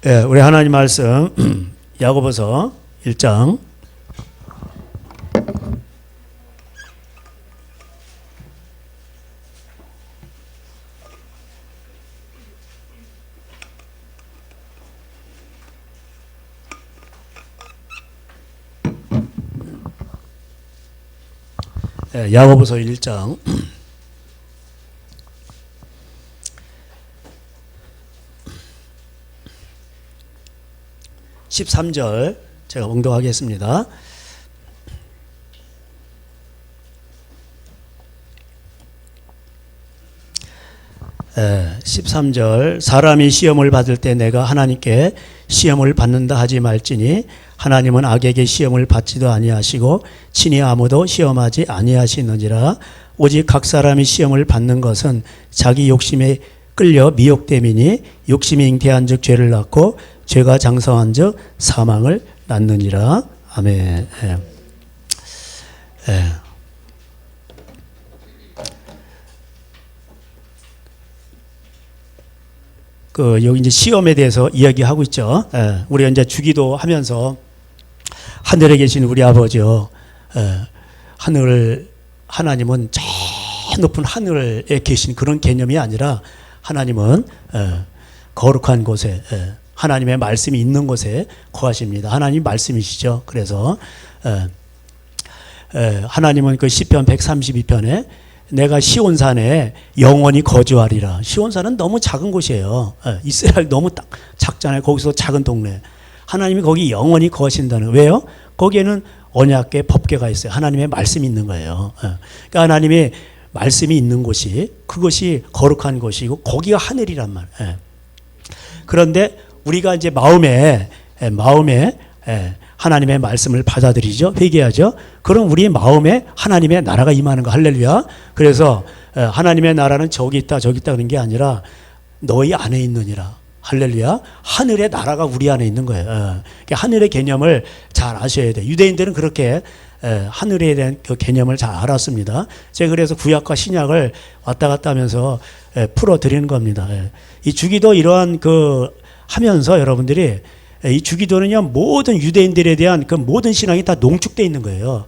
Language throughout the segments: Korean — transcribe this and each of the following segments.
예, 우리 하나님 말씀 야고보서 1장 야고보서 1장 13절 제가 봉독하겠습니다. 예, 13절 사람이 시험을 받을 때 내가 하나님께 시험을 받는다 하지 말지니 하나님은 악에게 시험을 받지도 아니하시고 친히 아무도 시험하지 아니하시느니라. 오직 각 사람이 시험을 받는 것은 자기 욕심에 끌려 미혹됨이니 욕심이 잉태한 즉 죄를 낳고 죄가 장성한 즉 사망을 낳느니라. 아멘. 예. 예. 여기 이제 시험에 대해서 이야기하고 있죠. 예. 우리가 이제 주기도 하면서 하늘에 계신 우리 아버지요. 예. 하나님은 저 높은 하늘에 계신 그런 개념이 아니라 하나님은 거룩한 곳에 하나님의 말씀이 있는 곳에 거하십니다. 하나님 말씀이시죠. 그래서 하나님은 그 시편 132편에 내가 시온산에 영원히 거주하리라. 시온산은 너무 작은 곳이에요. 이스라엘 너무 작잖아요. 거기서 작은 동네. 하나님이 거기 영원히 거하신다는. 왜요? 거기에는 언약계 법궤가 있어요. 하나님의 말씀이 있는 거예요. 그러니까 하나님의 말씀이 있는 곳이 그것이 거룩한 곳이고 거기가 하늘이란 말이에요. 그런데 우리가 이제 마음에 하나님의 말씀을 받아들이죠. 회개하죠. 그럼 우리 마음에 하나님의 나라가 임하는 거. 할렐루야. 그래서 하나님의 나라는 저기 있다 그런 게 아니라 너희 안에 있느니라. 할렐루야. 하늘의 나라가 우리 안에 있는 거예요. 그러니까 하늘의 개념을 잘 아셔야 돼요. 유대인들은 그렇게 하늘에 대한 그 개념을 잘 알았습니다. 제가 그래서 구약과 신약을 왔다 갔다 하면서 풀어드리는 겁니다. 이 주기도 이러한 하면서 여러분들이 이 주기도는요, 모든 유대인들에 대한 그 모든 신앙이 다 농축되어 있는 거예요.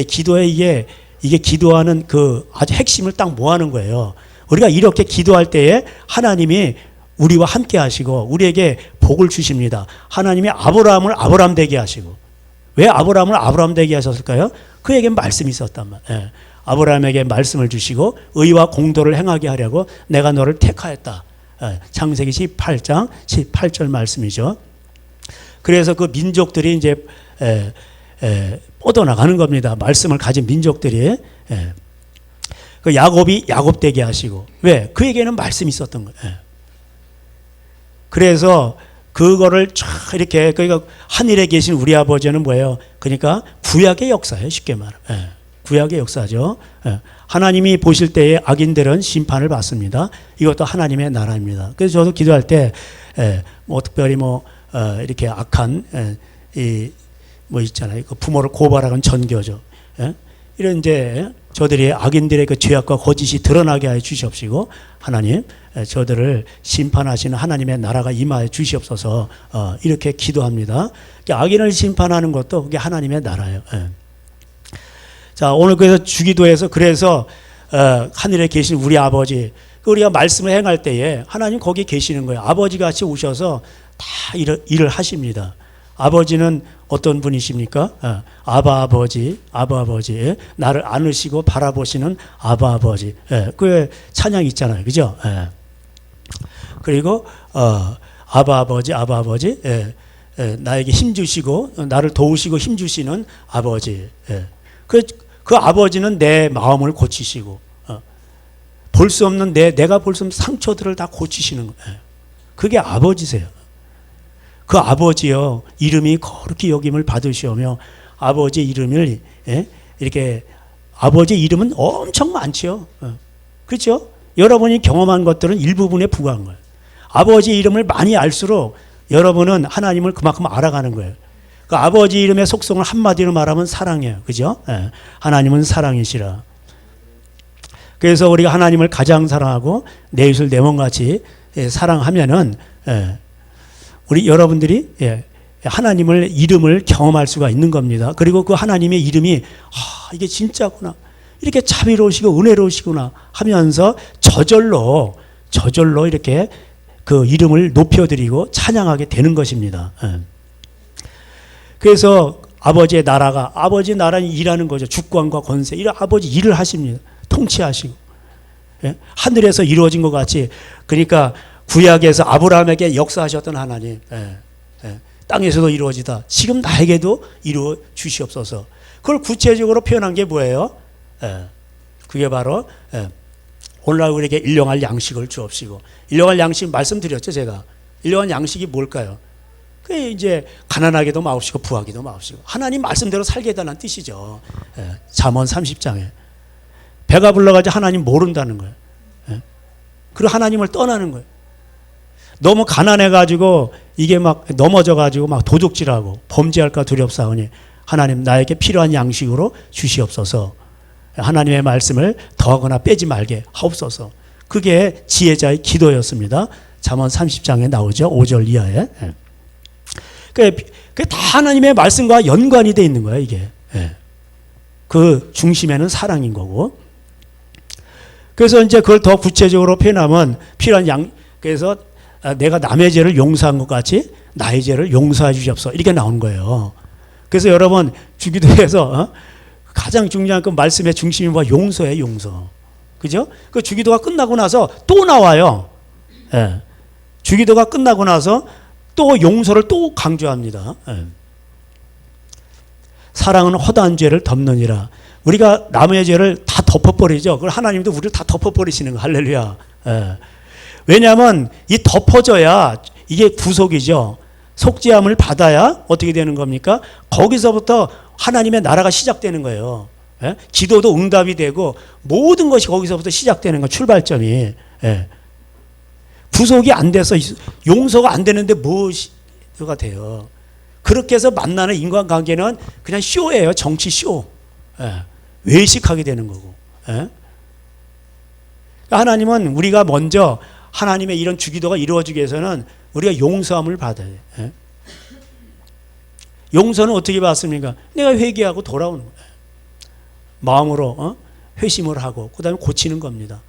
기도에 이게 기도하는 아주 핵심을 딱 모아놓은 거예요. 우리가 이렇게 기도할 때에 하나님이 우리와 함께 하시고 우리에게 복을 주십니다. 하나님이 아브라함을 아브라함 되게 하시고. 왜 아브라함을 아브라함 되게 하셨을까요? 그에게 말씀이 있었단 말이에요. 아브라함에게 말씀을 주시고 의와 공도를 행하게 하려고 내가 너를 택하였다. 창세기 18장 18절 말씀이죠. 그래서 그 민족들이 이제 뻗어나가는 겁니다. 말씀을 가진 민족들이. 그 야곱이 야곱 되게 하시고. 왜? 그에게는 말씀이 있었던 거예요. 그래서 그거를 쫙 이렇게, 그러니까 하늘에 계신 우리 아버지는 뭐예요? 그러니까 구약의 역사예요. 쉽게 말하면. 구약의 역사죠. 하나님이 보실 때에 악인들은 심판을 받습니다. 이것도 하나님의 나라입니다. 그래서 저도 기도할 때, 특별히 이렇게 악한, 있잖아요. 그 부모를 고발하는 전교죠. 이런 이제 저들이 악인들의 그 죄악과 거짓이 드러나게 하여 주시옵시고, 하나님, 저들을 심판하시는 하나님의 나라가 임하여 주시옵소서, 이렇게 기도합니다. 악인을 심판하는 것도 그게 하나님의 나라예요. 자, 오늘 그래서 주기도에서 그래서 하늘에 계신 우리 아버지, 우리가 말씀을 행할 때에 하나님 거기 계시는 거예요. 아버지 같이 오셔서 다 일을 하십니다. 아버지는 어떤 분이십니까? 아바 아버지, 나를 안으시고 바라보시는 아바 아버지. 그 찬양 있잖아요, 그죠? 그리고 아바 아버지, 나에게 힘 주시고 나를 도우시고 힘 주시는 아버지. 그 아버지는 내 마음을 고치시고 볼 수 없는 내가 볼 수 없는 상처들을 다 고치시는 거예요. 그게 아버지세요. 그 아버지요, 이름이 거룩히 여김을 받으시오며, 아버지 이름을, 이렇게, 아버지 이름은 엄청 많죠. 그렇죠? 여러분이 경험한 것들은 일부분에 부과한 거예요. 아버지 이름을 많이 알수록 여러분은 하나님을 그만큼 알아가는 거예요. 그 아버지 이름의 속성을 한마디로 말하면 사랑이에요. 그죠? 하나님은 사랑이시라. 그래서 우리가 하나님을 가장 사랑하고 내 이웃을 내 몸같이 사랑하면은, 우리 여러분들이 하나님을 이름을 경험할 수가 있는 겁니다. 그리고 그 하나님의 이름이 이게 진짜구나. 이렇게 자비로우시고 은혜로우시구나 하면서 저절로 이렇게 그 이름을 높여드리고 찬양하게 되는 것입니다. 그래서 아버지 나라는 일하는 거죠. 주권과 권세. 이런 아버지 일을 하십니다. 통치하시고. 하늘에서 이루어진 것 같이. 그러니까 구약에서 아브라함에게 역사하셨던 하나님. 땅에서도 이루어지다. 지금 나에게도 이루어 주시옵소서. 그걸 구체적으로 표현한 게 뭐예요? 그게 바로 오늘날 우리에게 일용할 양식을 주옵시고. 일용할 양식 말씀드렸죠, 제가. 일용할 양식이 뭘까요? 그게 이제 가난하게도 마옵시고 부하게도 마옵시고 하나님 말씀대로 살게 해달라는 뜻이죠. 잠언 30장에 배가 불러가지고 하나님 모른다는 거예요. 그리고 하나님을 떠나는 거예요. 너무 가난해가지고 이게 막 넘어져가지고 막 도둑질하고 범죄할까 두렵사오니 하나님 나에게 필요한 양식으로 주시옵소서. 하나님의 말씀을 더하거나 빼지 말게 하옵소서. 그게 지혜자의 기도였습니다. 잠언 30장에 나오죠. 5절 이하에. 그게 다 하나님의 말씀과 연관이 돼 있는 거예요, 이게. 그 중심에는 사랑인 거고. 그래서 이제 그걸 더 구체적으로 표현하면 필요한 그래서 내가 남의 죄를 용서한 것 같이 나의 죄를 용서해 주시옵소서. 이렇게 나온 거예요. 그래서 여러분 주기도에서 가장 중요한 그 말씀의 중심이 뭐야? 용서예요, 용서. 그죠? 그 주기도가 끝나고 나서 또 나와요. 주기도가 끝나고 나서 또 용서를 또 강조합니다. 사랑은 허다한 죄를 덮느니라. 우리가 남의 죄를 다 덮어버리죠. 그걸 하나님도 우리를 다 덮어버리시는 거. 할렐루야. 왜냐하면 이 덮어져야 이게 구속이죠. 속죄함을 받아야 어떻게 되는 겁니까? 거기서부터 하나님의 나라가 시작되는 거예요. 기도도 응답이 되고 모든 것이 거기서부터 시작되는 거. 출발점이. 구속이 안 돼서 용서가 안 되는데 뭐가 돼요. 그렇게 해서 만나는 인간관계는 그냥 쇼예요. 정치 쇼. 외식하게 되는 거고. 하나님은 우리가 먼저 하나님의 이런 주기도가 이루어지기 위해서는 우리가 용서함을 받아야 돼요. 용서는 어떻게 받습니까? 내가 회개하고 돌아오는 거예요. 마음으로 회심을 하고 그 다음에 고치는 겁니다.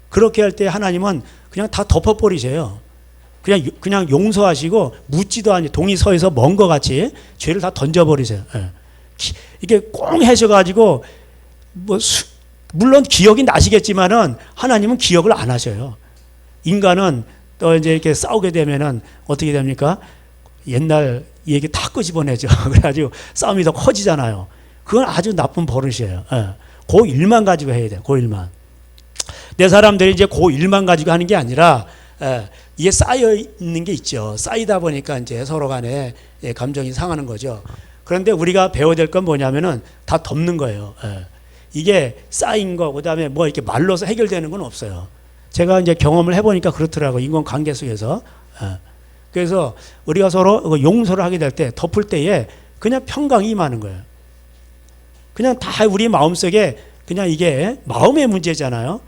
그렇게 할 때 하나님은 그냥 다 덮어버리세요. 그냥 용서하시고 묻지도 않니 동이 서에서 먼 것 같이 죄를 다 던져버리세요. 이게 꽁 하셔가지고 물론 기억이 나시겠지만은 하나님은 기억을 안 하셔요. 인간은 또 이제 이렇게 싸우게 되면은 어떻게 됩니까? 옛날 얘기 다 끄집어내죠. 그래가지고 싸움이 더 커지잖아요. 그건 아주 나쁜 버릇이에요. 그 일만 가지고 해야 돼요. 그 일만. 내 사람들이 이제 그 일만 가지고 하는 게 아니라 이게 쌓여 있는 게 있죠. 쌓이다 보니까 이제 서로 간에 감정이 상하는 거죠. 그런데 우리가 배워야 될 건 뭐냐면은 다 덮는 거예요. 이게 쌓인 거, 그 다음에 뭐 이렇게 말로서 해결되는 건 없어요. 제가 이제 경험을 해보니까 그렇더라고요. 인간관계 속에서. 그래서 우리가 서로 용서를 하게 될 때, 덮을 때에 그냥 평강이 임하는 거예요. 그냥 다 우리 마음속에 그냥 이게 마음의 문제잖아요.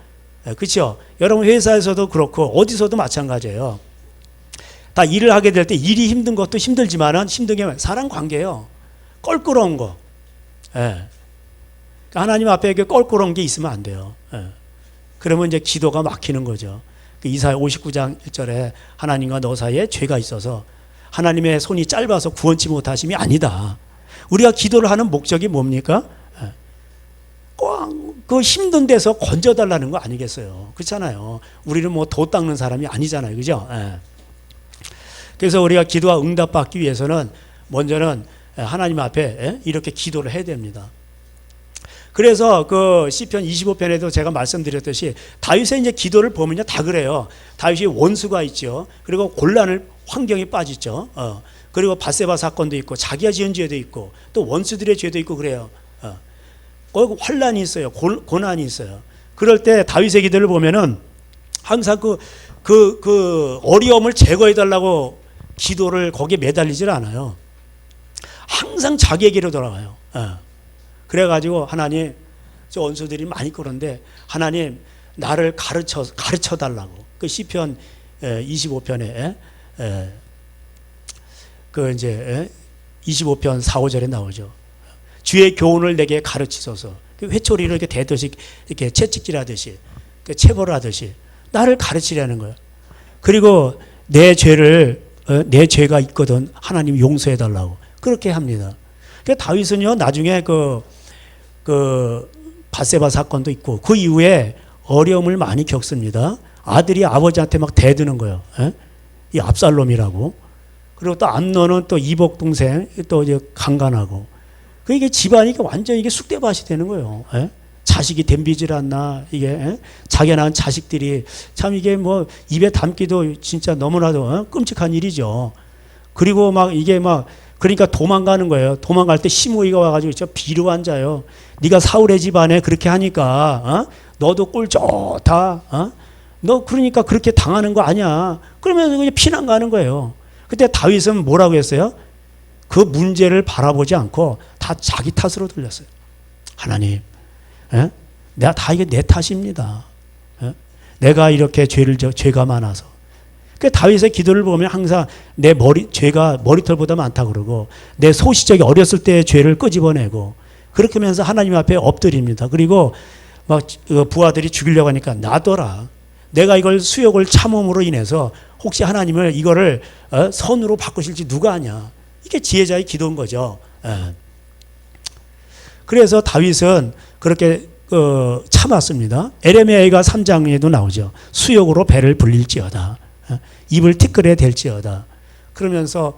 그렇죠? 여러분 회사에서도 그렇고 어디서도 마찬가지예요. 다 일을 하게 될 때 일이 힘든 것도 힘들지만은 힘든 게 사람 관계예요. 껄끄러운 거. 하나님 앞에 이렇게 껄끄러운 게 있으면 안 돼요. 그러면 이제 기도가 막히는 거죠. 이사야 59장 1절에 하나님과 너 사이에 죄가 있어서 하나님의 손이 짧아서 구원치 못하심이 아니다. 우리가 기도를 하는 목적이 뭡니까? 꼭 그 힘든 데서 건져달라는 거 아니겠어요? 그렇잖아요. 우리는 뭐 도 닦는 사람이 아니잖아요. 그죠? 그래서 우리가 기도와 응답받기 위해서는 먼저는 하나님 앞에 이렇게 기도를 해야 됩니다. 그래서 그 시편 25편에도 제가 말씀드렸듯이 다윗의 이제 기도를 보면요 다 그래요. 다윗이 원수가 있죠. 그리고 곤란을 환경에 빠지죠. 그리고 밧세바 사건도 있고 자기가 지은 죄도 있고 또 원수들의 죄도 있고 그래요. 환란이 있어요. 고난이 있어요. 그럴 때 다윗의 기도를 보면은 항상 그 어려움을 제거해 달라고 기도를 거기에 매달리질 않아요. 항상 자기에게로 돌아가요. 그래가지고 하나님 저 원수들이 많이 그런데 하나님 나를 가르쳐 달라고 그 시편 25편에 그 이제 25편 4, 5절에 나오죠. 주의 교훈을 내게 가르치소서. 그 회초리를 이렇게 대듯이 이렇게 채찍질하듯이 체벌을 하듯이 나를 가르치려는 거예요. 그리고 내 죄를 내 죄가 있거든 하나님 용서해 달라고 그렇게 합니다. 그러니까 다윗은요 나중에 그 밧세바 사건도 있고 그 이후에 어려움을 많이 겪습니다. 아들이 아버지한테 막 대드는 거예요. 이 압살롬이라고. 그리고 또 암논은 또 이복 동생 또 이제 강간하고. 그 이게 집안이 완전 이게 쑥대밭이 되는 거예요. 자식이 댐비질 않나 이게 자기 낳은 자식들이 참 이게 뭐 입에 담기도 진짜 너무나도 끔찍한 일이죠. 그리고 막 이게 막 그러니까 도망가는 거예요. 도망갈 때 시므이가 와가지고 저 비로 앉아요. 네가 사울의 집안에 그렇게 하니까 너도 꼴 좋다. 너 그러니까 그렇게 당하는 거 아니야. 그러면서 그냥 피난 가는 거예요. 그때 다윗은 뭐라고 했어요? 그 문제를 바라보지 않고 다 자기 탓으로 돌렸어요. 하나님, 내가 다 이게 내 탓입니다. 내가 이렇게 죄가 많아서. 그 다윗의 기도를 보면 항상 내 죄가 머리털보다 많다 그러고 내 소시적이 어렸을 때의 죄를 끄집어내고 그렇게 하면서 하나님 앞에 엎드립니다. 그리고 막 부하들이 죽이려고 하니까 놔둬라. 내가 이걸 수욕을 참음으로 인해서 혹시 하나님을 이거를 선으로 바꾸실지 누가 아냐. 이게 지혜자의 기도인 거죠. 그래서 다윗은 그렇게 참았습니다. 에레미야가 3장에도 나오죠. 수욕으로 배를 불릴지어다. 입을 티끌에 댈지어다. 그러면서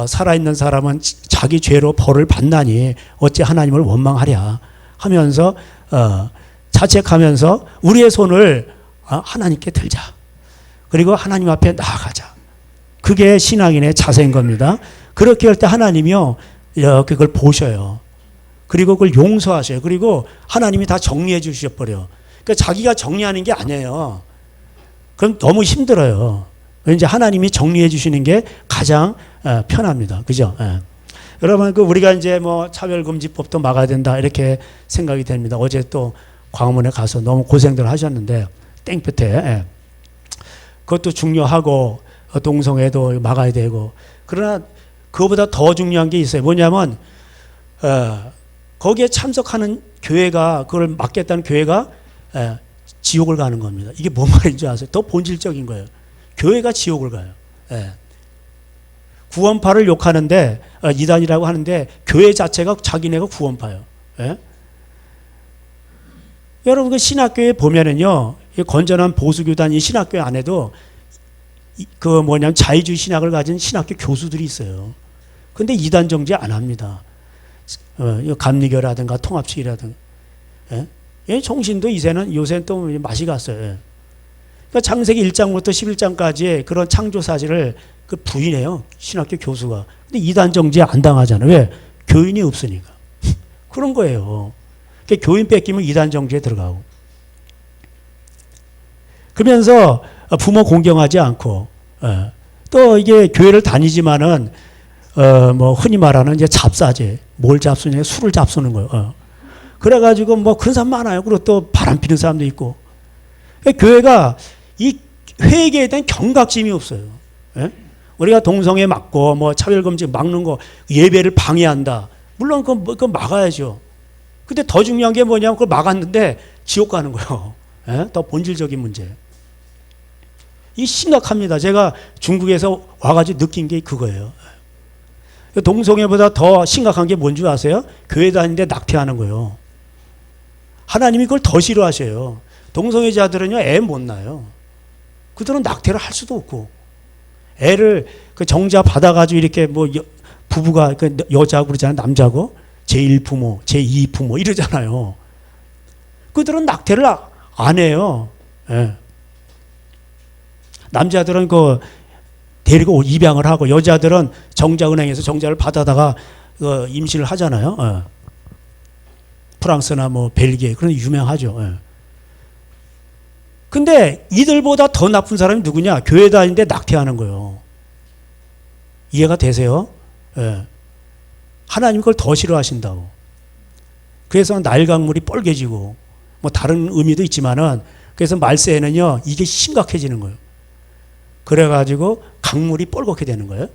살아있는 사람은 자기 죄로 벌을 받나니 어찌 하나님을 원망하랴 하면서 자책하면서 우리의 손을 하나님께 들자. 그리고 하나님 앞에 나아가자. 그게 신앙인의 자세인 겁니다. 그렇게 할 때 하나님이요 그걸 보셔요. 그리고 그걸 용서하셔요. 그리고 하나님이 다 정리해 주셔버려요. 그러니까 자기가 정리하는 게 아니에요. 그럼 너무 힘들어요. 이제 하나님이 정리해 주시는 게 가장 편합니다. 그죠? 여러분, 우리가 이제 뭐 차별금지법도 막아야 된다 이렇게 생각이 됩니다. 어제 또 광화문에 가서 너무 고생들 하셨는데 땡볕에 그것도 중요하고 동성애도 막아야 되고 그러나 그거보다 더 중요한 게 있어요. 뭐냐면 거기에 참석하는 교회가 그걸 막겠다는 교회가 지옥을 가는 겁니다. 이게 뭔 말인지 아세요? 더 본질적인 거예요. 교회가 지옥을 가요. 구원파를 욕하는데 이단이라고 하는데 교회 자체가 자기네가 구원파예요. 여러분 그 신학교에 보면은요 건전한 보수교단 이 신학교 안에도 자유주의 신학을 가진 신학교 교수들이 있어요. 근데 이단 정죄 안 합니다. 감리교라든가 통합주의라든가. 정신도 요새는 또 맛이 갔어요. 그러니까 창세기 1장부터 11장까지의 그런 창조 사실을 부인해요. 신학교 교수가. 근데 이단 정죄 안 당하잖아요. 왜? 교인이 없으니까. 그런 거예요. 그러니까 교인 뺏기면 이단 정죄에 들어가고. 그러면서 부모 공경하지 않고 또 이게 교회를 다니지만은 뭐 흔히 말하는 이제 잡사제. 뭘 잡수냐? 술을 잡수는 거예요. 그래가지고 뭐 그런 사람 많아요. 그리고 또 바람 피는 사람도 있고. 그러니까 교회가 이 회개에 대한 경각심이 없어요. 우리가 동성애 막고 뭐 차별금지 막는 거 예배를 방해한다. 물론 그거 막아야죠. 근데 더 중요한 게 뭐냐면 그걸 막았는데 지옥 가는 거예요. 더 본질적인 문제. 이 심각합니다. 제가 중국에서 와가지고 느낀 게 그거예요. 동성애보다 더 심각한 게 뭔지 아세요? 교회 다니는데 낙태하는 거예요. 하나님이 그걸 더 싫어하셔요. 동성애자들은요 애 못 낳아요. 그들은 낙태를 할 수도 없고 애를 정자 받아가지고 이렇게 뭐 부부가 여자고 그러잖아요. 남자고 제1부모, 제2부모 이러잖아요. 그들은 낙태를 안 해요. 남자들은 데리고 입양을 하고 여자들은 정자은행에서 정자를 받아다가 임신을 하잖아요. 프랑스나 뭐 벨기에 그런 유명하죠. 근데 이들보다 더 나쁜 사람이 누구냐? 교회 다니는데 낙태하는 거예요. 이해가 되세요? 하나님 그걸 더 싫어하신다고. 그래서 날강물이 뻘개지고 뭐 다른 의미도 있지만은 그래서 말세에는요 이게 심각해지는 거예요. 그래가지고 강물이 뻘겋게 되는 거예요.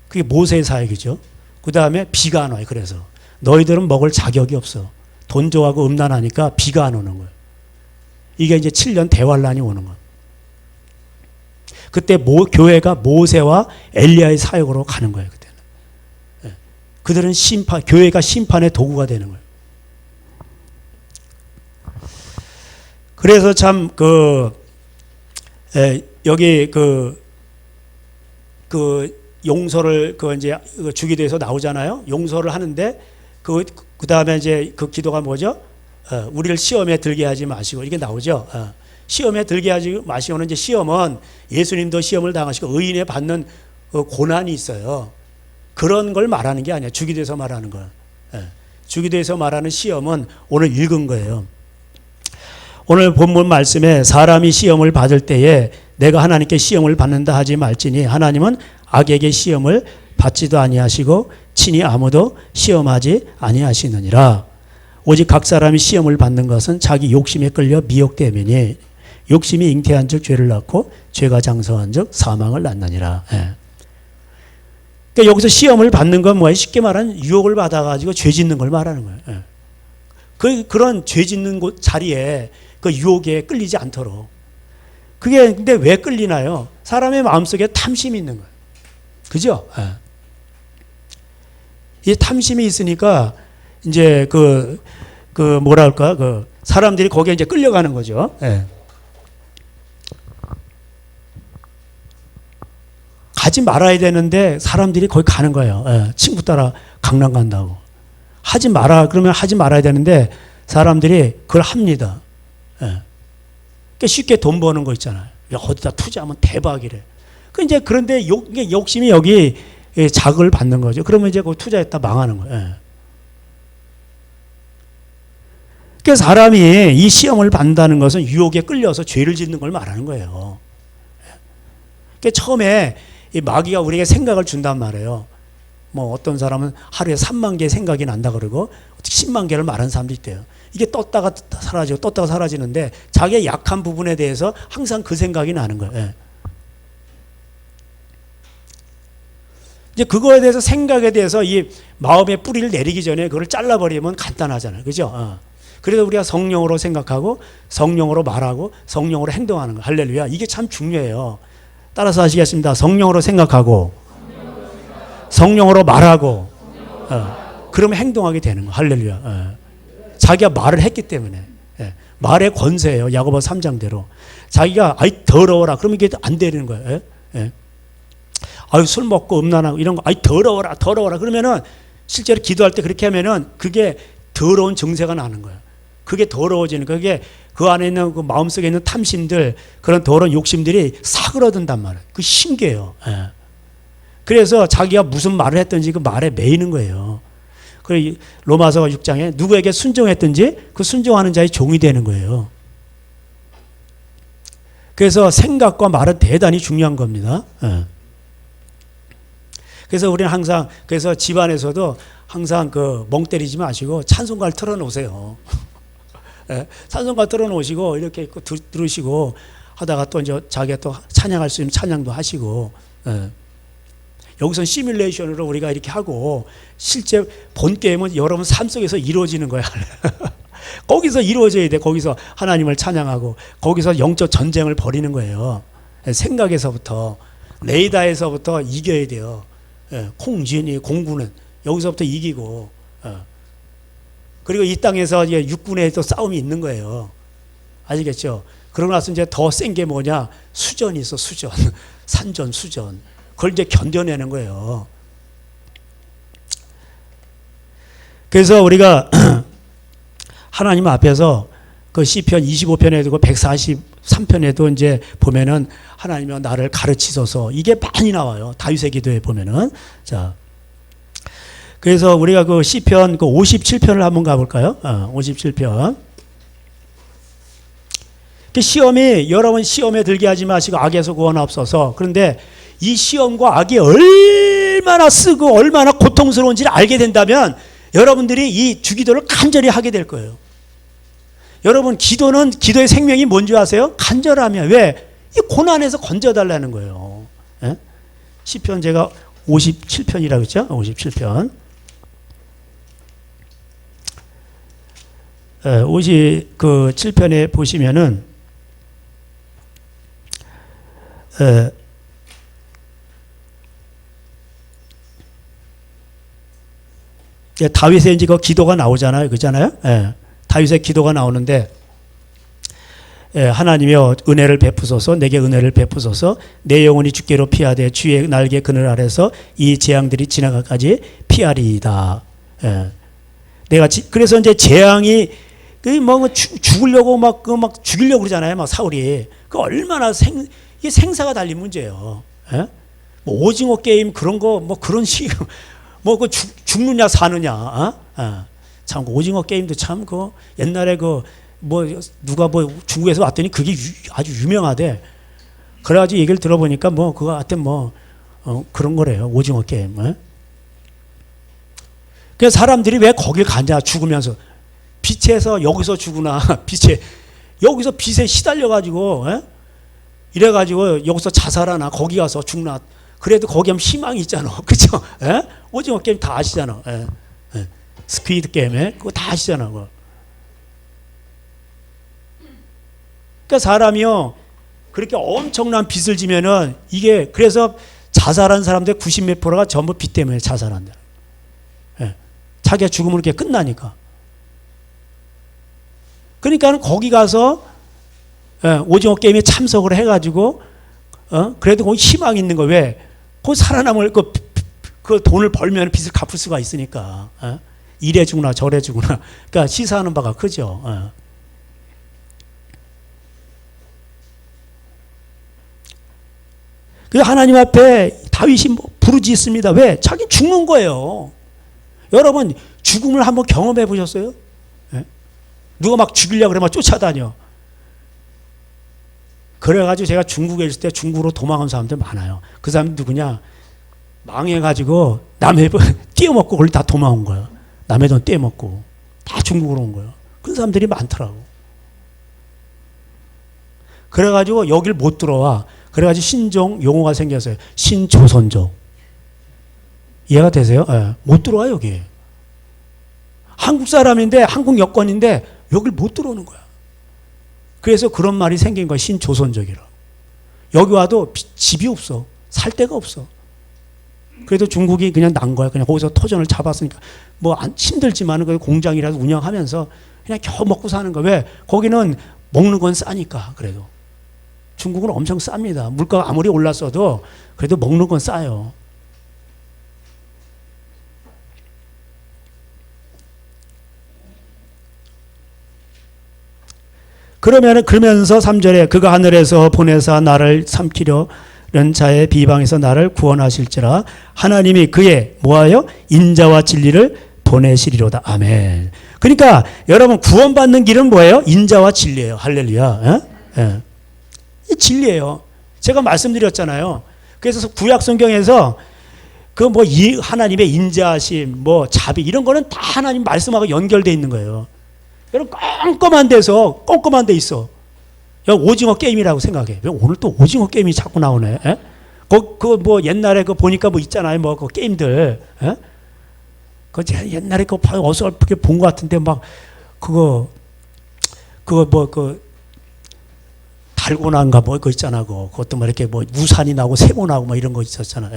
그게 모세의 사역이죠. 그 다음에 비가 안 와요. 그래서 너희들은 먹을 자격이 없어. 돈 좋아하고 음란하니까 비가 안 오는 거예요. 이게 이제 7년 대환란이 오는 거예요. 그때 교회가 모세와 엘리야의 사역으로 가는 거예요. 그때는. 예. 그들은 교회가 심판의 도구가 되는 거예요. 그래서 참 여기 용서를 이제 주기도에서 나오잖아요. 용서를 하는데 그 다음에 이제 그 기도가 뭐죠? 우리를 시험에 들게 하지 마시고 이게 나오죠. 시험에 들게 하지 마시고는 이제 시험은 예수님도 시험을 당하시고 의인에 받는 고난이 있어요. 그런 걸 말하는 게 아니야. 주기도에서 말하는 거. 주기도에서 말하는 시험은 오늘 읽은 거예요. 오늘 본문 말씀에 사람이 시험을 받을 때에 내가 하나님께 시험을 받는다 하지 말지니 하나님은 악에게 시험을 받지도 아니하시고 친히 아무도 시험하지 아니하시느니라. 오직 각 사람이 시험을 받는 것은 자기 욕심에 끌려 미혹되매니 욕심이 잉태한 즉 죄를 낳고 죄가 장성한 즉 사망을 낳느니라. 예. 그러니까 여기서 시험을 받는 건 뭐예요? 쉽게 말하면 유혹을 받아가지고 죄 짓는 걸 말하는 거예요. 예. 그런 죄 짓는 곳 자리에 그 유혹에 끌리지 않도록. 그게 근데 왜 끌리나요? 사람의 마음속에 탐심이 있는 거예요. 그죠? 예. 이 탐심이 있으니까 이제 뭐랄까 사람들이 거기에 이제 끌려가는 거죠. 예. 가지 말아야 되는데 사람들이 거기 가는 거예요. 예. 친구 따라 강남 간다고. 하지 마라 그러면 하지 말아야 되는데 사람들이 그걸 합니다. 예. 그러니까 쉽게 돈 버는 거 있잖아요. 어디다 투자하면 대박이래. 그런데 욕심이 여기 자극을 받는 거죠. 그러면 이제 거기 투자했다 망하는 거예요. 예. 그러니까 사람이 이 시험을 받는다는 것은 유혹에 끌려서 죄를 짓는 걸 말하는 거예요. 그러니까 처음에 이 마귀가 우리에게 생각을 준단 말이에요. 뭐 어떤 사람은 하루에 3만 개의 생각이 난다 그러고 10만 개를 말하는 사람도 있대요. 이게 떴다가 사라지는데 자기의 약한 부분에 대해서 항상 그 생각이 나는 거예요. 예. 이제 그거에 대해서 생각에 대해서 이 마음의 뿌리를 내리기 전에 그걸 잘라버리면 간단하잖아요. 그죠? 그래서 우리가 성령으로 생각하고 성령으로 말하고 성령으로 행동하는 거. 할렐루야. 이게 참 중요해요. 따라서 하시겠습니다. 성령으로 생각하고 성령으로 말하고 그러면 행동하게 되는 거. 할렐루야. 자기가 말을 했기 때문에. 말의 권세예요. 야고보 3장대로. 자기가 아이 더러워라. 그러면 이게 안 되는 거예요. 아유 술 먹고 음란하고 이런 거 아이 더러워라. 그러면은 실제로 기도할 때 그렇게 하면은 그게 더러운 증세가 나는 거예요. 그게 더러워지는 거예요. 그게 그 안에 있는 그 마음속에 있는 탐심들 그런 더러운 욕심들이 사그러든단 말이에요. 그 신기해요. 그래서 자기가 무슨 말을 했든지 그 말에 매이는 거예요. 그리고 로마서 6장에 누구에게 순종했든지 그 순종하는 자의 종이 되는 거예요. 그래서 생각과 말은 대단히 중요한 겁니다. 그래서 우리는 항상 그래서 집안에서도 항상 멍 때리지 마시고 찬송가를 틀어놓으세요. 찬송가 틀어놓으시고 이렇게 들으시고 하다가 또 이제 자기가 또 찬양할 수 있는 찬양도 하시고 여기서 시뮬레이션으로 우리가 이렇게 하고 실제 본 게임은 여러분 삶 속에서 이루어지는 거야. 거기서 이루어져야 돼. 거기서 하나님을 찬양하고 거기서 영적 전쟁을 벌이는 거예요. 생각에서부터 레이더에서부터 이겨야 돼요. 콩쥐니 공군은 여기서부터 이기고 그리고 이 땅에서 이제 육군에 또 싸움이 있는 거예요. 아시겠죠? 그러고 나서 이제 더 센 게 뭐냐? 수전이 있어, 수전. 산전, 수전. 그걸 이제 견뎌내는 거예요. 그래서 우리가 하나님 앞에서 그 시편 25편에도 그 143편에도 이제 보면은 하나님이 나를 가르치소서 이게 많이 나와요. 다윗의 기도에 보면은. 자. 그래서 우리가 그 시편 그 57편을 한번 가볼까요? 57편. 시험이 여러분 시험에 들게 하지 마시고 악에서 구원하옵소서. 그런데 이 시험과 악이 얼마나 쓰고 얼마나 고통스러운지를 알게 된다면 여러분들이 이 주기도를 간절히 하게 될 거예요. 여러분 기도의 생명이 뭔지 아세요? 간절하면 왜? 이 고난에서 건져달라는 거예요. 시편 제가 57편이라고 했죠? 57편. 57편에 보시면은 다윗의 이제 그 기도가 나오잖아요. 그잖아요. 다윗의 기도가 나오는데 하나님이여 은혜를 베푸소서 내게 은혜를 베푸소서 내 영혼이 주께로 피하되 주의 날개 그늘 아래서 이 재앙들이 지나가까지 피하리이다. 내가 그래서 이제 재앙이 뭐 죽으려고 막 죽이려고 그러잖아요. 막 사울이 그 얼마나 이게 생사가 달린 문제예요. 뭐 오징어 게임 그런 거 뭐 그런 식 뭐 그 죽느냐 사느냐. 참 오징어 게임도 참 그 옛날에 그 뭐 누가 뭐 중국에서 왔더니 그게 아주 유명하대. 그래가지고 얘기를 들어보니까 뭐 그거 하여튼 뭐 그런 거래요. 오징어 게임. 그래서 사람들이 왜 거길 가냐 죽으면서 빛에서 여기서 죽으나 빛에 여기서 빛에 시달려가지고 이래가지고 여기서 자살하나 거기 가서 죽나 그래도 거기 하면 희망이 있잖아. 그죠? 오징어 게임 다 아시잖아. 스퀴드 게임에 그거 다 아시잖아. 그거. 그러니까 사람이요 그렇게 엄청난 빚을 지면은 이게 그래서 자살한 사람들 90몇 %가 전부 빚 때문에 자살한다. 자기가 죽으면 이렇게 끝나니까. 그러니까는 거기 가서 오징어 게임에 참석을 해가지고 그래도 거기 희망이 있는 거 왜? 그 살아남을 그 돈을 벌면 빚을 갚을 수가 있으니까. 이래 주구나 저래 주구나. 그러니까 시사하는 바가 크죠. 그 하나님 앞에 다윗이 뭐 부르짖습니다. 왜? 자기 죽는 거예요. 여러분 죽음을 한번 경험해 보셨어요? 누가 막 죽이려고 그래 막 쫓아다녀. 그래가지고 제가 중국에 있을 때 중국으로 도망간 사람들 많아요. 그 사람 누구냐? 망해가지고 남의 돈 떼어먹고 거기 다 도망온 거야. 남의 돈 떼어먹고 다 중국으로 온 거야. 그런 사람들이 많더라고. 그래가지고 여길 못 들어와. 그래가지고 신종 용어가 생겼어요. 신조선족. 이해가 되세요? 못 들어와 여기. 한국 사람인데 한국 여권인데 여길 못 들어오는 거야. 그래서 그런 말이 생긴 거야. 신조선족이라. 여기 와도 집이 없어. 살 데가 없어. 그래도 중국이 그냥 난 거야. 그냥 거기서 토전을 잡았으니까 뭐 힘들지만 그 공장이라도 운영하면서 그냥 겨우 먹고 사는 거야. 왜? 거기는 먹는 건 싸니까. 그래도 중국은 엄청 쌉니다. 물가가 아무리 올랐어도 그래도 먹는 건 싸요. 그러면서 3절에 그가 하늘에서 보내사 나를 삼키려는 자의 비방에서 나를 구원하실지라 하나님이 그의 뭐하여 인자와 진리를 보내시리로다. 아멘. 그러니까 여러분 구원받는 길은 뭐예요? 인자와 진리예요. 할렐루야. 진리예요. 제가 말씀드렸잖아요. 그래서 구약 성경에서 그 뭐 하나님의 인자심, 뭐 자비 이런 거는 다 하나님 말씀하고 연결되어 있는 거예요. 여러분 꼼꼼한 데 있어. 오징어 게임이라고 생각해. 왜 오늘 또 오징어 게임이 자꾸 나오네. 그 뭐 옛날에 그 보니까 뭐 있잖아요. 뭐 그 게임들. 그 옛날에 그 어설프게 본 것 같은데 막 그거 뭐 그 달고나인가 뭐 그거 있잖아. 그것도 뭐 이렇게 뭐 우산이 나고 세모 나고 뭐 이런 거 있었잖아.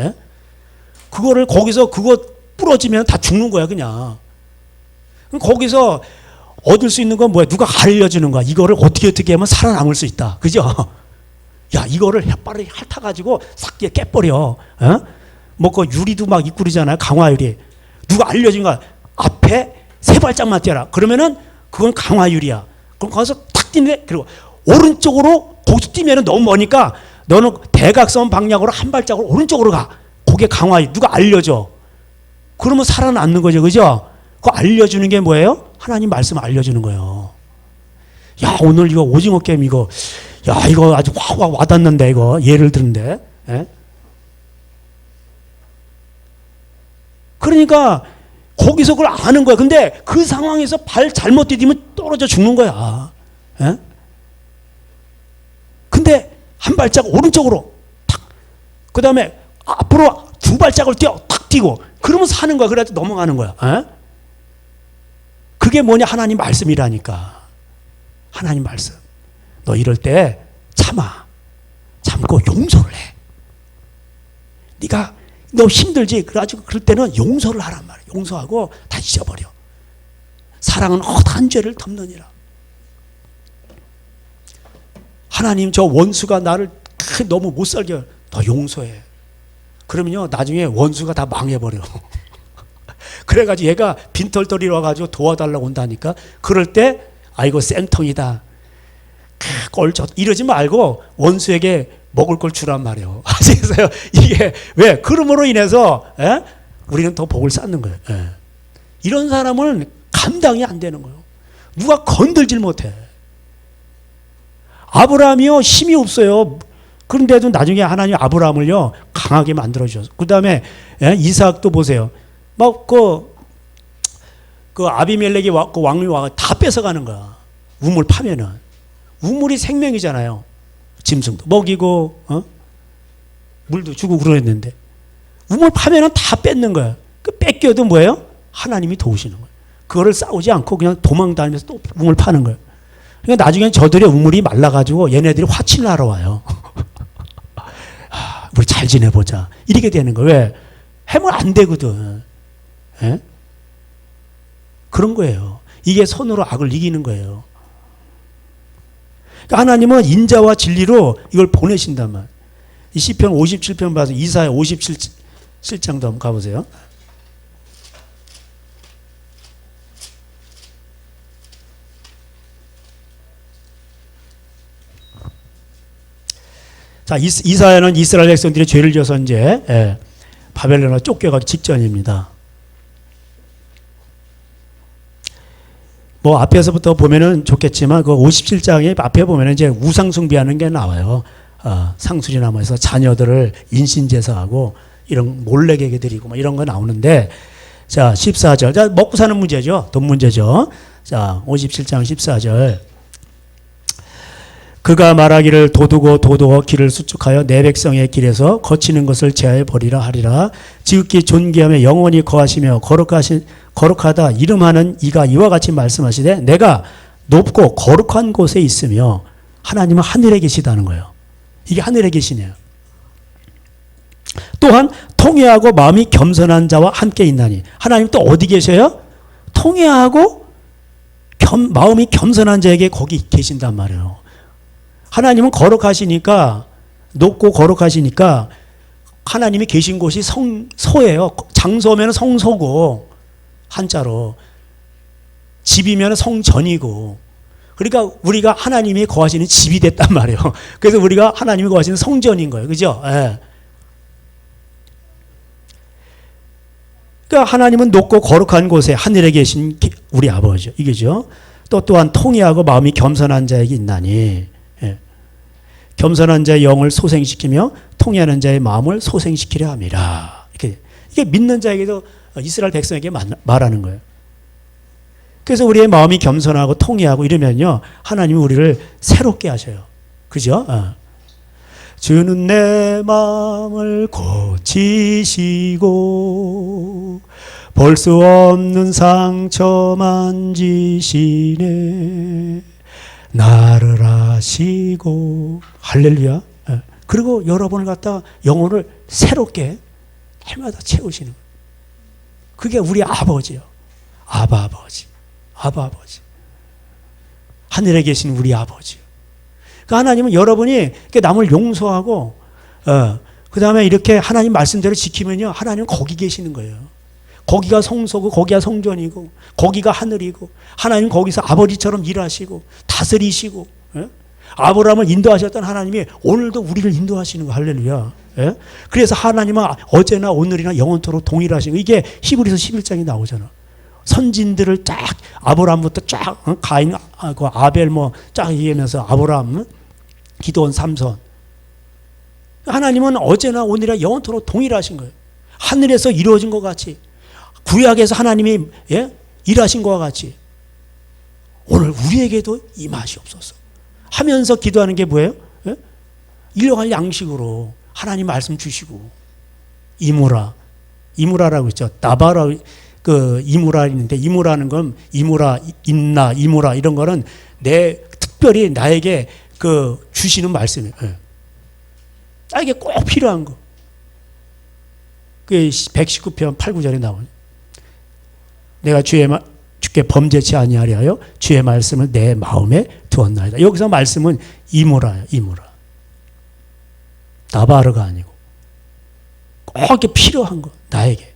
그거를 거기서 그거 부러지면 다 죽는 거야 그냥. 거기서 얻을 수 있는 건 뭐야? 누가 알려주는 거야. 이거를 어떻게 하면 살아남을 수 있다. 그죠? 야, 이거를 햇발을 핥아가지고 싹 깨버려. 뭐, 그 유리도 막 있고 그러잖아요. 강화유리. 누가 알려준 거야. 앞에 3발짝만 뛰어라. 그러면은 그건 강화유리야. 그럼 거기서 탁 뛰는데, 그리고 오른쪽으로 거기서 뛰면은 너무 머니까 너는 대각선 방향으로 한 발짝으로 오른쪽으로 가. 그게 강화유리. 누가 알려줘. 그러면 살아남는 거죠. 그죠? 그거 알려주는 게 뭐예요? 하나님 말씀 알려주는 거예요. 야, 오늘 이거 오징어 게임 이거, 야, 이거 아주 확 와닿는데, 이거. 예를 드는데. 그러니까, 거기서 그걸 아는 거야. 근데 그 상황에서 발 잘못 디디면 떨어져 죽는 거야. 근데 한 발짝 오른쪽으로 탁. 그 다음에 앞으로 두 발짝을 탁 뛰고 그러면 사는 거야. 그래도 넘어가는 거야. 에? 그게 뭐냐? 하나님 말씀이라니까. 하나님 말씀. 너 이럴 때 참고 용서를 해. 네가 너 힘들지? 그래가지고 그럴 때는 용서를 하란 말이야. 용서하고 다 잊어버려. 사랑은 헛한 죄를 덮느니라. 하나님 저 원수가 나를 너무 못 살게 더 용서해. 그러면요 나중에 원수가 다 망해버려. 그래가지고 얘가 빈털터리로 와가지고 도와달라고 온다니까. 그럴 때 아이고 쌩통이다. 꼴 이러지 말고 원수에게 먹을 걸 주란 말이에요. 아시겠어요? 이게 왜? 그럼으로 인해서 우리는 더 복을 쌓는 거예요. 이런 사람은 감당이 안 되는 거예요. 누가 건들질 못해. 아브라함이요 힘이 없어요. 그런데도 나중에 하나님 아브라함을요 강하게 만들어 주셨어요. 그 다음에 이삭도 보세요. 막 그 아비멜렉이 그 왕이 와 다 뺏어가는 거야. 우물 파면은 우물이 생명이잖아요. 짐승도 먹이고 물도 주고 그러는데 우물 파면은 다 뺏는 거야. 그 뺏겨도 뭐예요? 하나님이 도우시는 거예요. 그거를 싸우지 않고 그냥 도망 다니면서 또 우물 파는 거예요. 그러니까 나중에 저들의 우물이 말라가지고 얘네들이 화친을 하러 와요. 우리 잘 지내보자. 이렇게 되는 거예요. 왜? 해면 안 되거든. 에? 그런 거예요. 이게 손으로 악을 이기는 거예요. 그러니까 하나님은 인자와 진리로 이걸 보내신단 말이에요. 이 시편 57편 봐서 이사야 57장도 한번 가보세요. 자, 이사야는 이스라엘 백성들이 죄를 지어서 이제 바벨론으로 쫓겨가기 직전입니다. 뭐 앞에서부터 보면은 좋겠지만 그 57장에 앞에 보면은 이제 우상 숭배하는 게 나와요. 상수리나무에서 자녀들을 인신제사하고 이런 몰래에게 드리고 뭐 이런 거 나오는데 자 14절 자 먹고 사는 문제죠. 돈 문제죠. 자 57장 14절 그가 말하기를 도두고 길을 수축하여 내 백성의 길에서 거치는 것을 제하여 버리라 하리라. 지극히 존귀하며 영원히 거하시며 거룩하다 이름하는 이가 이와 같이 말씀하시되 내가 높고 거룩한 곳에 있으며 하나님은 하늘에 계시다는 거예요. 이게 하늘에 계시네요. 또한 통회하고 마음이 겸손한 자와 함께 있나니 하나님 또 어디 계셔요? 통회하고 마음이 겸손한 자에게 거기 계신단 말이에요. 하나님은 거룩하시니까 높고 거룩하시니까 하나님이 계신 곳이 성소예요. 장소면 성소고 한자로 집이면 성전이고 그러니까 우리가 하나님이 거하시는 집이 됐단 말이에요. 그래서 우리가 하나님이 거하시는 성전인 거예요. 그죠? 예. 그러니까 하나님은 높고 거룩한 곳에 하늘에 계신 우리 아버지죠. 이게죠. 또한 통회하고 마음이 겸손한 자에게 있나니 겸손한 자의 영을 소생시키며 통회하는 자의 마음을 소생시키려 함이라. 이게 믿는 자에게도 이스라엘 백성에게 말하는 거예요. 그래서 우리의 마음이 겸손하고 통회하고 이러면요 하나님이 우리를 새롭게 하셔요. 그죠? 주는 내 마음을 고치시고 볼 수 없는 상처 만지시네. 나를 아시고 할렐루야. 그리고 여러분을 갖다 영혼을 새롭게 해마다 채우시는 거예요. 그게 우리 아버지요. 아바 아버지. 하늘에 계신 우리 아버지요. 그러니까 하나님은 여러분이 남을 용서하고 그 다음에 이렇게 하나님 말씀대로 지키면요 하나님은 거기 계시는 거예요. 거기가 성소고 거기가 성전이고 거기가 하늘이고 하나님 거기서 아버지처럼 일하시고 다스리시고 아브라함을 인도하셨던 하나님이 오늘도 우리를 인도하시는 거 할렐루야. 그래서 하나님은 어제나 오늘이나 영원토록 동일하신 거 이게 히브리서 11장에 나오잖아. 선진들을 쫙 아브라함부터 쫙 가인 그 아벨 뭐 쫙 얘기하면서 아브라함 기도원 삼손 하나님은 어제나 오늘이나 영원토록 동일하신 거예요. 하늘에서 이루어진 것 같이 구약에서 하나님이 일하신 것과 같이 오늘 우리에게도 임하시옵소서 하면서 기도하는 게 뭐예요? 일용할 양식으로 하나님 말씀 주시고 이무라라고 있죠. 나바라 그 이무라 있는데 이무라는 건 이무라 인나 이무라 이런 거는 내 특별히 나에게 그 주시는 말씀이에요. 나에게 꼭 필요한 거. 그 119편 8, 9절에 나오는 내가 주께 범죄치 아니하려 주의 말씀을 내 마음에 두었나이다. 여기서 말씀은 이무라예요. 이무라. 나바르가 아니고 꼭 이렇게 필요한 거 나에게.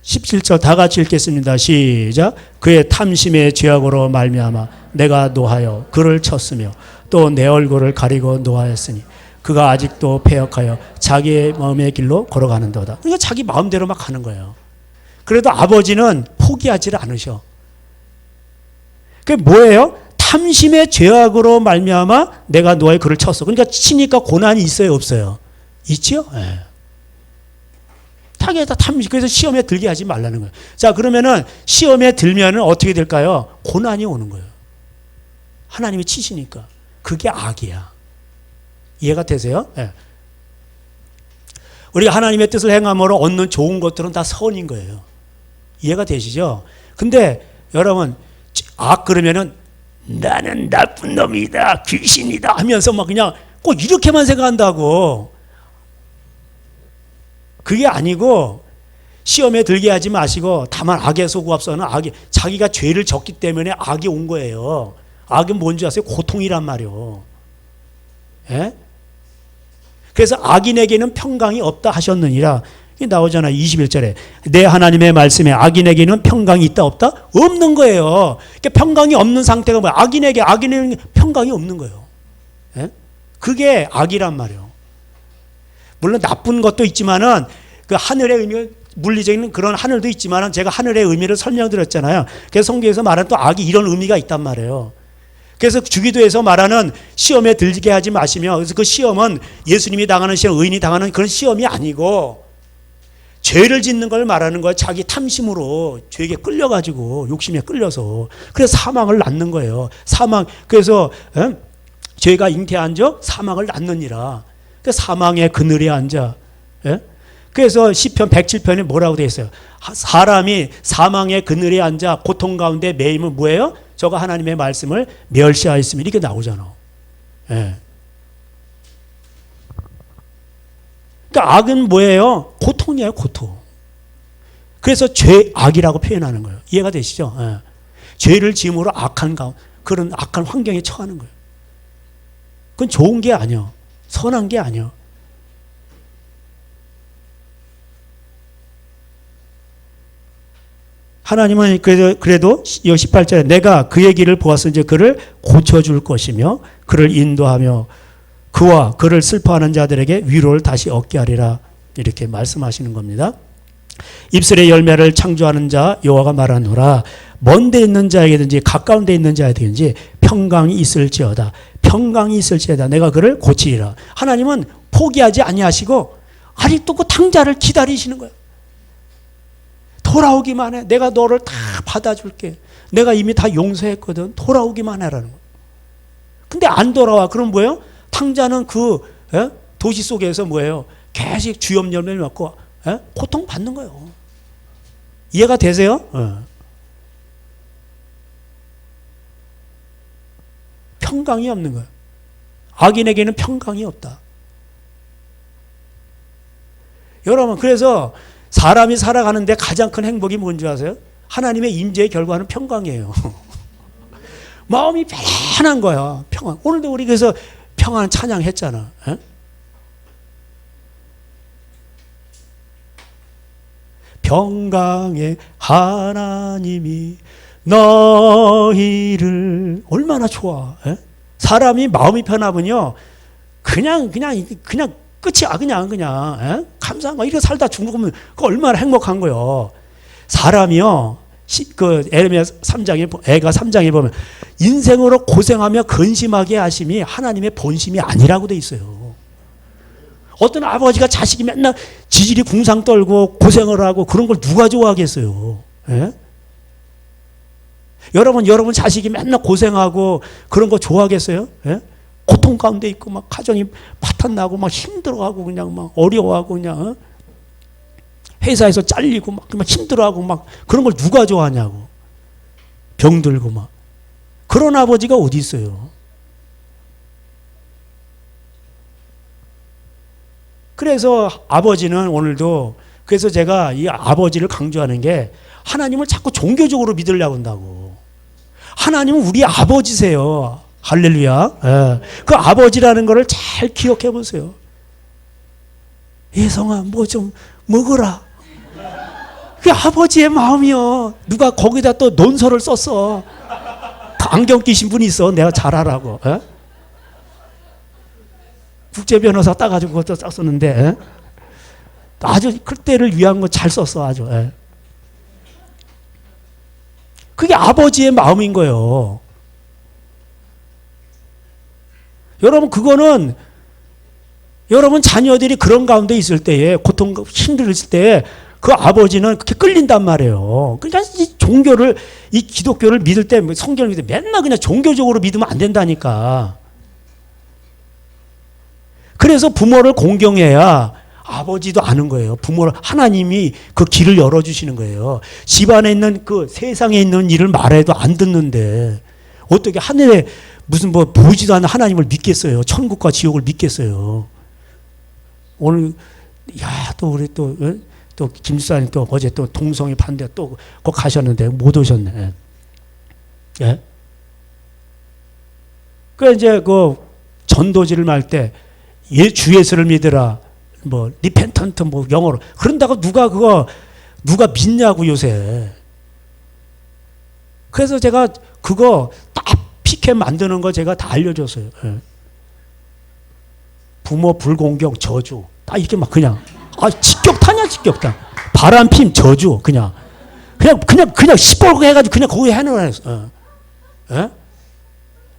(17절) 다 같이 읽겠습니다. 시작. 그의 탐심의 죄악으로 말미암아 내가 노하여 그를 쳤으며 또 내 얼굴을 가리고 노하였으니 그가 아직도 패역하여 자기의 마음의 길로 걸어가는도다. 그러니까 자기 마음대로 막 가는 거예요. 그래도 아버지는 포기하지를 않으셔. 그게 뭐예요? 탐심의 죄악으로 말미암아 내가 노하여 그를 쳤어. 그러니까 치니까 고난이 있어요, 없어요? 있지요? 네. 자기가 탐심. 그래서 시험에 들게 하지 말라는 거예요. 자, 그러면은 시험에 들면은 어떻게 될까요? 고난이 오는 거예요. 하나님이 치시니까. 그게 악이야. 이해가 되세요? 네. 우리가 하나님의 뜻을 행함으로 얻는 좋은 것들은 다 선인 거예요. 이해가 되시죠? 근데 여러분, 악 그러면은 나는 나쁜 놈이다, 귀신이다 하면서 막 그냥 꼭 이렇게만 생각한다고. 그게 아니고 시험에 들게 하지 마시고 다만 악에 속고 앞서는 악이 자기가 죄를 졌기 때문에 악이 온 거예요. 악은 뭔지 아세요? 고통이란 말이요. 예? 그래서 악인에게는 평강이 없다 하셨느니라. 이게 나오잖아요. 21절에. 내 하나님의 말씀에 악인에게는 평강이 있다 없다? 없는 거예요. 그러니까 평강이 없는 상태가 뭐야? 악인에게 평강이 없는 거예요. 예? 그게 악이란 말이에요. 물론 나쁜 것도 있지만은 그 하늘의 의미, 물리적인 그런 하늘도 있지만은 제가 하늘의 의미를 설명드렸잖아요. 그래서 성경에서 말하는 또 악이 이런 의미가 있단 말이에요. 그래서 주기도에서 말하는 시험에 들게 하지 마시며, 그래서 그 시험은 예수님이 당하는 시험, 의인이 당하는 그런 시험이 아니고 죄를 짓는 걸 말하는 거예요. 자기 탐심으로 죄에 끌려가지고 욕심에 끌려서 그래서 사망을 낳는 거예요. 사망. 그래서 죄가 잉태한저 사망을 낳느니라. 그 사망의 그늘에 앉아. 예? 그래서 시편 107편에 뭐라고 되어 있어요? 사람이 사망의 그늘에 앉아 고통 가운데 매이면 뭐예요? 저가 하나님의 말씀을 멸시하였으면 이렇게 나오잖아. 예. 그러니까 악은 뭐예요? 고통이에요, 고통. 그래서 악이라고 표현하는 거예요. 이해가 되시죠? 예. 죄를 지음으로 그런 악한 환경에 처하는 거예요. 그건 좋은 게 아니에요. 선한 게 아니에요. 하나님은 그래도 18절에 내가 그의 길을 보았으니 그를 고쳐줄 것이며 그를 인도하며 그와 그를 슬퍼하는 자들에게 위로를 다시 얻게 하리라 이렇게 말씀하시는 겁니다. 입술의 열매를 창조하는 자 여호와가 말하노라. 먼 데 있는 자에게든지 가까운 데 있는 자에게든지 평강이 있을지어다. 평강이 있을지어다. 내가 그를 고치리라. 하나님은 포기하지 아니하시고 아직도 그 탕자를 기다리시는 거예요. 돌아오기만 해. 내가 너를 다 받아줄게. 내가 이미 다 용서했거든. 돌아오기만 해라는 거예요. 근데 안 돌아와. 그럼 뭐예요? 탕자는 그 도시 속에서 뭐예요? 계속 주염 열매를 맞고 고통 받는 거예요. 이해가 되세요? 평강이 없는 거예요. 악인에게는 평강이 없다. 여러분, 그래서 사람이 살아가는데 가장 큰 행복이 뭔지 아세요? 하나님의 임재의 결과는 평강이에요. 마음이 편안한 거야. 평안. 오늘도 우리 그래서 평안 찬양했잖아. 에? 평강의 하나님이 너희를 얼마나 좋아. 에? 사람이 마음이 편하면요 그냥 끝이야. 그냥 에? 감사한 거 이렇게 살다 죽으면 그 얼마나 행복한 거요. 사람이요 그 에레미야 3장에 애가 3장에 보면 인생으로 고생하며 근심하게 하심이 하나님의 본심이 아니라고 돼 있어요. 어떤 아버지가 자식이 맨날 지질이 궁상 떨고 고생을 하고 그런 걸 누가 좋아하겠어요. 에? 여러분 자식이 맨날 고생하고 그런 거 좋아하겠어요? 에? 고통 가운데 있고 막 가정이 파탄나고 막 힘들어하고 그냥 막 어려워하고 그냥 회사에서 잘리고 막 힘들어하고 막 그런 걸 누가 좋아하냐고. 병들고 막. 그런 아버지가 어디 있어요? 그래서 아버지는 오늘도, 그래서 제가 이 아버지를 강조하는 게 하나님을 자꾸 종교적으로 믿으려고 한다고. 하나님은 우리 아버지세요. 할렐루야. 예. 그 아버지라는 거를 잘 기억해 보세요. 예성아, 뭐 좀 먹어라. 그게 아버지의 마음이요. 누가 거기다 또 논설을 썼어. 안경 끼신 분이 있어. 내가 잘하라고. 예? 국제변호사 따가지고 그것도 썼었는데, 예? 아주 그때를 위한 거 잘 썼어. 아주. 예. 그게 아버지의 마음인 거예요. 여러분, 그거는 여러분 자녀들이 그런 가운데 있을 때에, 고통 힘들 때 그 아버지는 그렇게 끌린단 말이에요. 그러니까 이 종교를, 이 기독교를 믿을 때, 성경을 믿을 때 맨날 그냥 종교적으로 믿으면 안 된다니까. 그래서 부모를 공경해야 아버지도 아는 거예요. 부모를, 하나님이 그 길을 열어주시는 거예요. 집안에 있는 그 세상에 있는 일을 말해도 안 듣는데 어떻게 하늘에 무슨 뭐 보지도 않는 하나님을 믿겠어요. 천국과 지옥을 믿겠어요. 오늘 야, 또 우리 또 김수사님 또 어제 또 동성애 반대 또 거 가셨는데 못 오셨네. 예? 그 이제 그 전도지를 말 때 주 예수를 믿으라, 뭐 리펜턴트 뭐 영어로 그런다고 누가 믿냐고 요새. 그래서 제가 그거 딱 피켓 만드는 거 제가 다 알려줬어요. 예. 부모 불공경 저주 딱 이렇게 막 그냥 직격탄이야 직격탄. 바람핌 저주 그냥 시뻘겋게 해가지고 그냥 거기에 해놓으라. 예?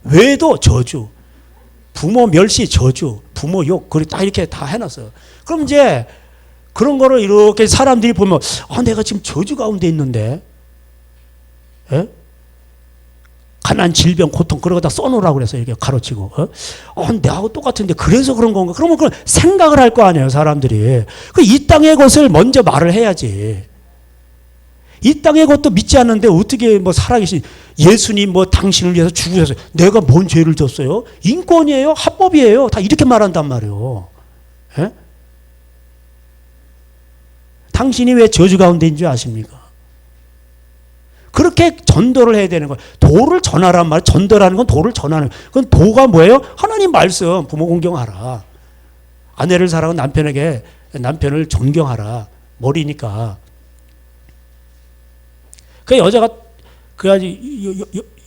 외도 저주, 부모 멸시 저주, 부모 욕, 그리고 딱 이렇게 다 해놨어요. 그럼 이제 그런 거를 이렇게 사람들이 보면 내가 지금 저주 가운데 있는데, 예? 가난, 질병, 고통 그런 거 다 써놓으라고 그래서 이렇게 가로치고, 내하고 똑같은데 그래서 그런 건가? 그러면 그걸 생각을 할 거 아니에요, 사람들이. 이 땅의 것을 먼저 말을 해야지. 이 땅의 것도 믿지 않는데 어떻게 뭐 살아계신 예수님 뭐 당신을 위해서 죽으셔서 내가 뭔 죄를 졌어요? 인권이에요? 합법이에요? 다 이렇게 말한단 말이에요. 예? 당신이 왜 저주 가운데 있는 줄 아십니까? 그렇게 전도를 해야 되는 거예요. 도를 전하란 말, 전도라는 건 도를 전하는 거예요. 그건 도가 뭐예요? 하나님 말씀, 부모 공경하라. 아내를 사랑하는 남편에게 남편을 존경하라. 머리니까. 그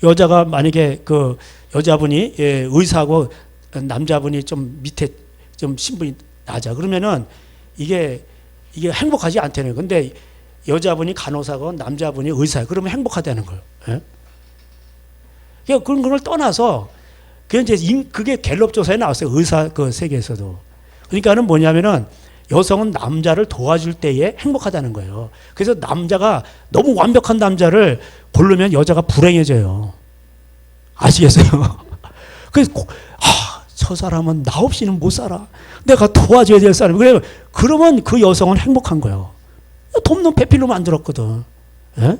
여자가 만약에 그 여자분이 의사하고 남자분이 좀 밑에 좀 신분이 낮아. 그러면은 이게 행복하지 않다는 거예요. 근데 여자분이 간호사고 남자분이 의사예요. 그러면 행복하다는 거예요. 예? 그런 걸 떠나서 그게 갤럽 조사에 나왔어요. 의사 그 세계에서도. 그러니까는 뭐냐면은 여성은 남자를 도와줄 때에 행복하다는 거예요. 그래서 남자가 너무 완벽한 남자를 고르면 여자가 불행해져요. 아시겠어요? 그래서 저 사람은 나 없이는 못 살아. 내가 도와줘야 될 사람. 그러면 그 여성은 행복한 거예요. 돕는 배필로 만들었거든. 예?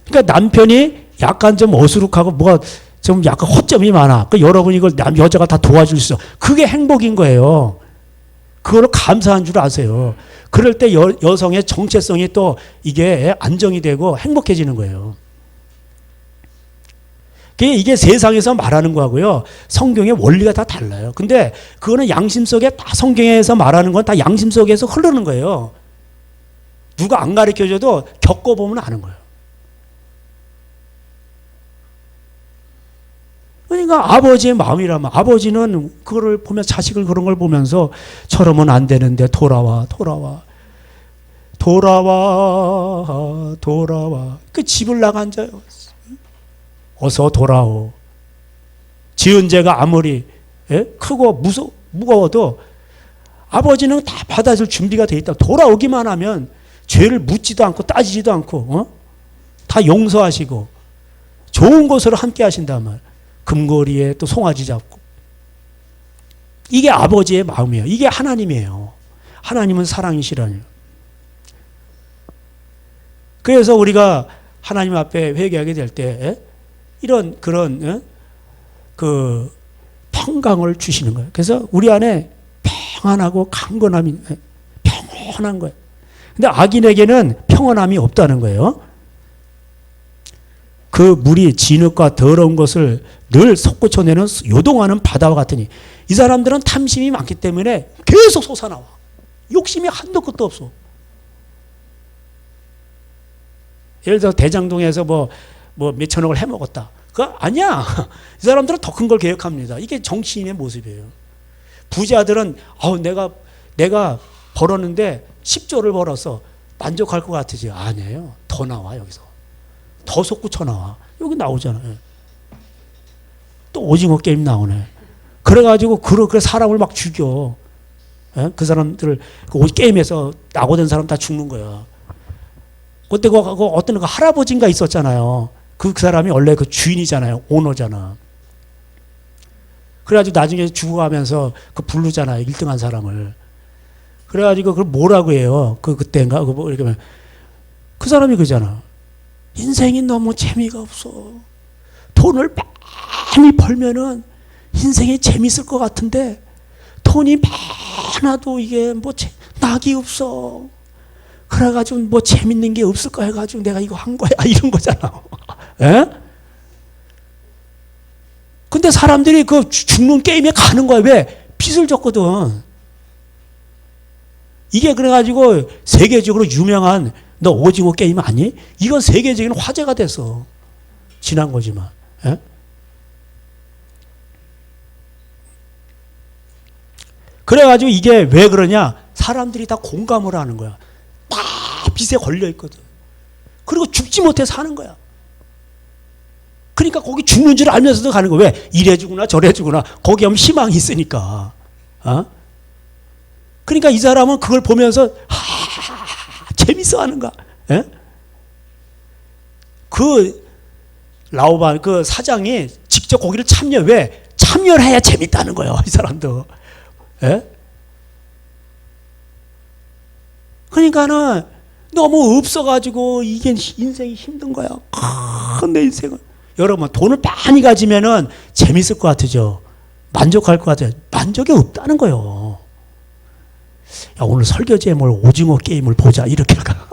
그러니까 남편이 약간 좀 어수룩하고 뭐가 좀 약간 허점이 많아. 여러분이 이걸 여자가 다 도와줄 수 있어. 그게 행복인 거예요. 그거를 감사한 줄 아세요. 그럴 때 여성의 정체성이 또 이게 안정이 되고 행복해지는 거예요. 이게 세상에서 말하는 거하고요. 성경의 원리가 다 달라요. 근데 그거는 양심 속에 다 성경에서 말하는 건 다 양심 속에서 흐르는 거예요. 누가 안 가르쳐줘도 겪어보면 아는 거예요. 그러니까 아버지의 마음이라면 아버지는 그거를 보면 자식을 그런 걸 보면서 저러면 안 되는데 돌아와. 그 집을 나가 앉아요. 어서 돌아오. 지은 죄가 아무리 크고 무거워도 아버지는 다 받아줄 준비가 돼 있다. 돌아오기만 하면 죄를 묻지도 않고 따지지도 않고 다 용서하시고 좋은 것으로 함께 하신단 말. 금고리에 또 송아지 잡고. 이게 아버지의 마음이에요. 이게 하나님이에요. 하나님은 사랑이시라니요. 그래서 우리가 하나님 앞에 회개하게 될 때 이런 그런 그 평강을 주시는 거예요. 그래서 우리 안에 평안하고 강건함이 평온한 거예요. 근데 악인에게는 평온함이 없다는 거예요. 그 물이 진흙과 더러운 것을 늘 솟구쳐내는 요동하는 바다와 같으니 이 사람들은 탐심이 많기 때문에 계속 솟아나와. 욕심이 한도 끝도 없어. 예를 들어 대장동에서 뭐 몇천억을 해먹었다. 그거 아니야. 이 사람들은 더 큰 걸 계획합니다. 이게 정치인의 모습이에요. 부자들은 내가 벌었는데 10조를 벌어서 만족할 것 같으지. 아니에요. 더 나와 여기서. 더 솟구쳐 나와. 여기 나오잖아요. 또 오징어 게임 나오네. 그래가지고 그 사람을 막 죽여. 그 사람들 그 게임에서 낙오된 사람 다 죽는 거야. 그때 그 어떤 그 할아버지인가 있었잖아요. 그 사람이 원래 그 주인이잖아요. 오너잖아. 그래가지고 나중에 죽어가면서 그 부르잖아요. 1등한 사람을. 그래가지고 그걸 뭐라고 해요. 그때인가? 그 사람이 그러잖아. 인생이 너무 재미가 없어. 돈을 많이 벌면은 인생이 재밌을 것 같은데 돈이 많아도 이게 뭐 낙이 없어. 그래가지고 뭐 재밌는 게 없을까 해가지고 내가 이거 한 거야. 이런 거잖아. 예? 근데 사람들이 그 죽는 게임에 가는 거야. 왜? 빚을 졌거든. 이게 그래가지고 세계적으로 유명한 너 오징어 게임 아니? 이건 세계적인 화제가 됐어. 지난 거지만. 예? 그래가지고 이게 왜 그러냐? 사람들이 다 공감을 하는 거야. 다 빚에 걸려 있거든. 그리고 죽지 못해 사는 거야. 그러니까 거기 죽는 줄 알면서도 가는 거야. 왜? 이래 주구나 저래 주구나. 거기 하면 희망이 있으니까. 그러니까 이 사람은 그걸 보면서 재밌어 하는 거야. 예? 그 라오반 그 사장이 직접 거기를 참여. 왜? 참여를 해야 재밌다는 거예요. 이 사람도. 예? 그러니까는 너무 없어가지고 이게 인생이 힘든 거야. 내 인생은. 여러분 돈을 많이 가지면은 재밌을 것 같으죠. 만족할 것 같아요. 만족이 없다는 거예요. 야, 오늘 설교 제목을 오징어 게임을 보자 이렇게 할까?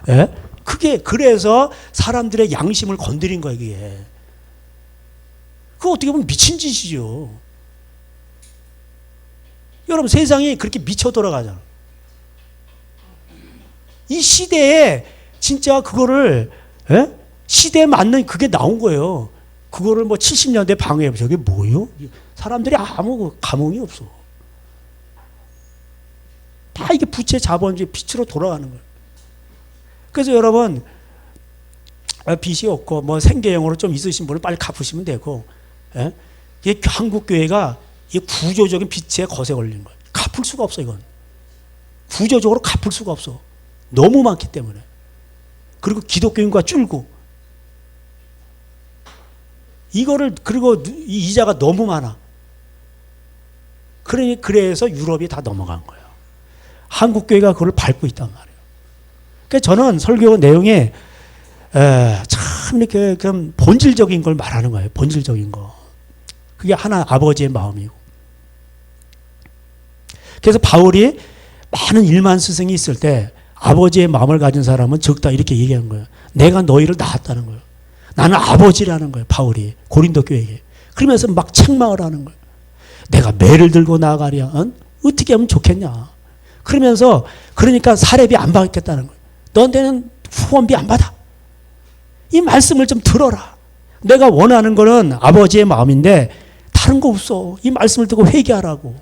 예? 그게 그래서 사람들의 양심을 건드린 거예요. 이게. 그거 어떻게 보면 미친 짓이죠. 여러분 세상이 그렇게 미쳐 돌아가잖아. 이 시대에 진짜 그거를 시대에 맞는 그게 나온 거예요. 그거를 뭐 70년대 방해해. 저게 뭐예요? 사람들이 아무 감흥이 없어. 다 이게 부채 자본주의 빛으로 돌아가는 거예요. 그래서 여러분 빚이 없고 뭐 생계형으로 좀 있으신 분은 빨리 갚으시면 되고, 이게 한국 교회가 이 구조적인 빚에 거세 걸리는 거예요. 갚을 수가 없어 이건. 구조적으로 갚을 수가 없어. 너무 많기 때문에. 그리고 기독교인과 줄고. 이거를 그리고 이 이자가 너무 많아. 그래서 유럽이 다 넘어간 거예요. 한국 교회가 그걸 밟고 있단 말이에요. 그러니까 저는 설교 내용에 참 이렇게 본질적인 걸 말하는 거예요. 본질적인 거. 그게 하나 아버지의 마음이고. 그래서 바울이 많은 1만 스승이 있을 때 아버지의 마음을 가진 사람은 적다 이렇게 얘기한 거예요. 내가 너희를 낳았다는 거예요. 나는 아버지라는 거예요. 바울이 고린도 교회에. 그러면서 막 책망을 하는 거예요. 내가 매를 들고 나가랴. 어떻게 하면 좋겠냐. 그러면서 그러니까 사례비 안 받겠다는 거예요. 너네는 후원비 안 받아. 이 말씀을 좀 들어라. 내가 원하는 거는 아버지의 마음인데 다른 거 없어. 이 말씀을 듣고 회개하라고.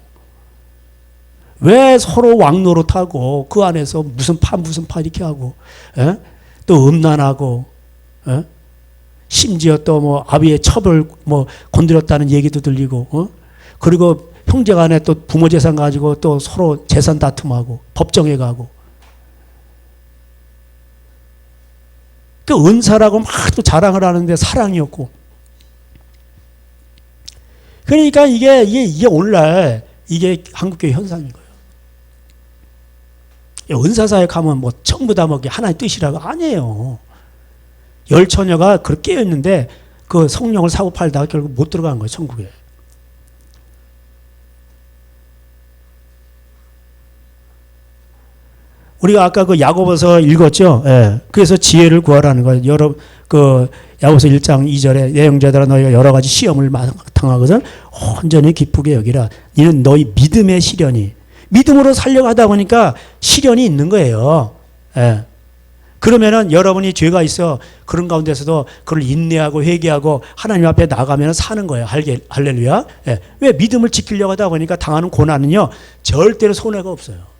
왜 서로 왕노릇하고 그 안에서 무슨 파 이렇게 하고 또 음란하고 심지어 또 뭐 아비의 첩을 뭐 건드렸다는 얘기도 들리고 그리고 형제간에 또 부모 재산 가지고 또 서로 재산 다툼하고 법정에 가고 그 은사라고 막 또 자랑을 하는데 사랑이 없고 그러니까 이게 오늘날 이게 한국교회 현상인 거예요. 은사사에 가면 뭐 전부 다 뭐 하나의 뜻이라고 아니에요. 열 처녀가 그렇게 깨어있는데 그 성령을 사고 팔다가 결국 못 들어간 거예요, 천국에. 우리가 아까 그 야고보서 읽었죠. 예. 그래서 지혜를 구하라는 거예요. 야고보서 1장 2절에 내 형제들아 너희가 여러 가지 시험을 당하거든 온전히 기쁘게 여기라. 이는 너희 믿음의 시련이 믿음으로 살려고 하다 보니까 시련이 있는 거예요. 예. 그러면은 여러분이 죄가 있어 그런 가운데서도 그걸 인내하고 회개하고 하나님 앞에 나가면 사는 거예요. 할렐루야. 예. 왜 믿음을 지키려고 하다 보니까 당하는 고난은요 절대로 손해가 없어요.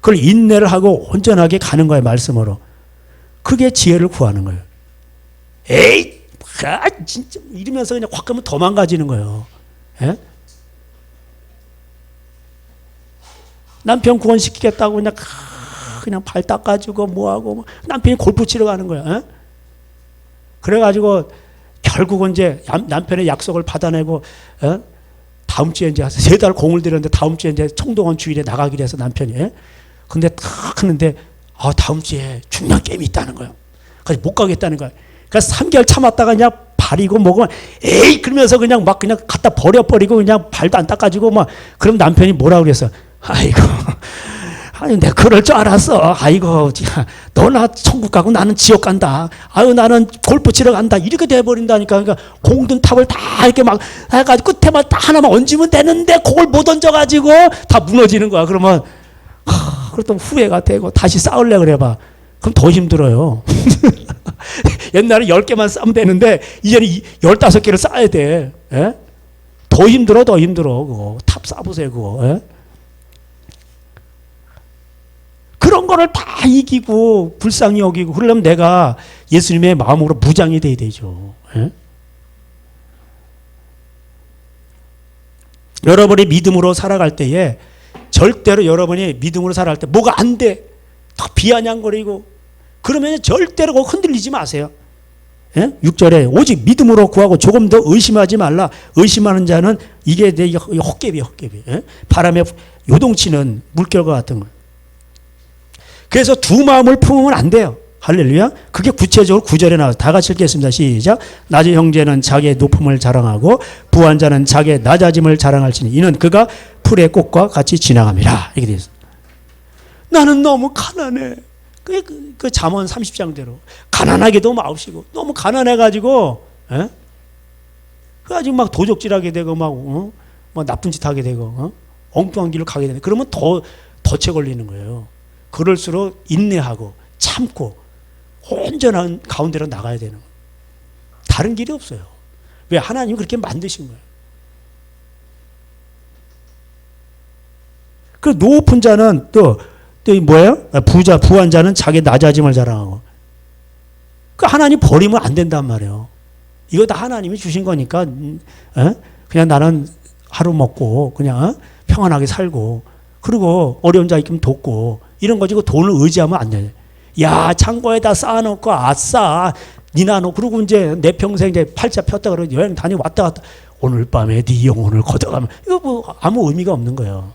그걸 인내를 하고 온전하게 가는 거예요. 말씀으로. 그게 지혜를 구하는 거예요. 에이, 진짜 이러면서 그냥 확 가면 더 망가지는 거예요. 예? 남편 구원시키겠다고 그냥 발 닦아주고 뭐하고 남편이 골프 치러 가는 거야. 에? 그래가지고 결국은 이제 남편의 약속을 받아내고 다음 주에 이제 3달 공을 들였는데 다음 주에 이제 총동원 주일에 나가기로 해서 남편이. 근데 탁 하는데 다음 주에 중요한 게임이 있다는 거예요. 그래서 못 가겠다는 거예요. 그래서 3개월 참았다가 그냥 발이고 뭐고 에이 그러면서 그냥 갖다 버려버리고 그냥 발도 안 닦아주고 그럼 남편이 뭐라고 그랬어? 아이고, 아니, 내가 그럴 줄 알았어. 아이고, 너나 천국 가고 나는 지옥 간다. 아유, 나는 골프 치러 간다. 이렇게 돼버린다니까. 그러니까 공든 탑을 다 이렇게 막 해가지고 끝에만 딱 하나만 얹으면 되는데 그걸 못 얹어가지고 다 무너지는 거야. 그러면, 그렇다면 후회가 되고 다시 싸우려고 그래봐. 그럼 더 힘들어요. 옛날에 10개만 싸면 되는데 이제는 15개를 쌓아야 돼. 예? 더 힘들어, 그거. 탑 쌓아보세요, 그거. 예? 그런 거를 다 이기고 불쌍히 여기고 그러려면 내가 예수님의 마음으로 무장이 돼야 되죠. 예? 여러분이 믿음으로 살아갈 때에 절대로 여러분이 믿음으로 살아갈 때 뭐가 안 돼. 더 비아냥거리고 그러면 절대로 그거 흔들리지 마세요. 예? 6절에 오직 믿음으로 구하고 조금 더 의심하지 말라. 의심하는 자는 이게 내 헛개비. 예? 바람에 요동치는 물결과 같은 거예요. 그래서 두 마음을 품으면 안 돼요. 할렐루야. 그게 구체적으로 9절에 나와서 다 같이 읽겠습니다. 시작. 낮은 형제는 자기의 높음을 자랑하고 부한 자는 자기의 낮아짐을 자랑할지니 이는 그가 풀의 꽃과 같이 지나갑니다. 이렇게 되어 있습니다. 나는 너무 가난해. 그 잠언 30장대로 가난하게도 마옵시고 너무 가난해가지고 그래가지고 막 도적질하게 되고 막 나쁜 짓 하게 되고 엉뚱한 길로 가게 되는 그러면 더 덫에 걸리는 거예요. 그럴수록 인내하고 참고 온전한 가운데로 나가야 되는 거예요. 다른 길이 없어요. 왜? 하나님이 그렇게 만드신 거예요. 그 높은 자는 또 뭐예요? 부한 자는 자기 낮아짐을 자랑하고. 그 하나님 버리면 안 된단 말이에요. 이거 다 하나님이 주신 거니까 그냥 나는 하루 먹고 그냥 평안하게 살고 그리고 어려운 자 있으면 돕고 이런 거지. 돈을 의지하면 안 돼. 야, 창고에다 쌓아놓고 아싸 니나노 그러고 이제 내 평생 이제 팔자 폈다 그러고 여행 다녀왔다 갔다 오늘 밤에 네 영혼을 걷어가면 이거 뭐 아무 의미가 없는 거예요.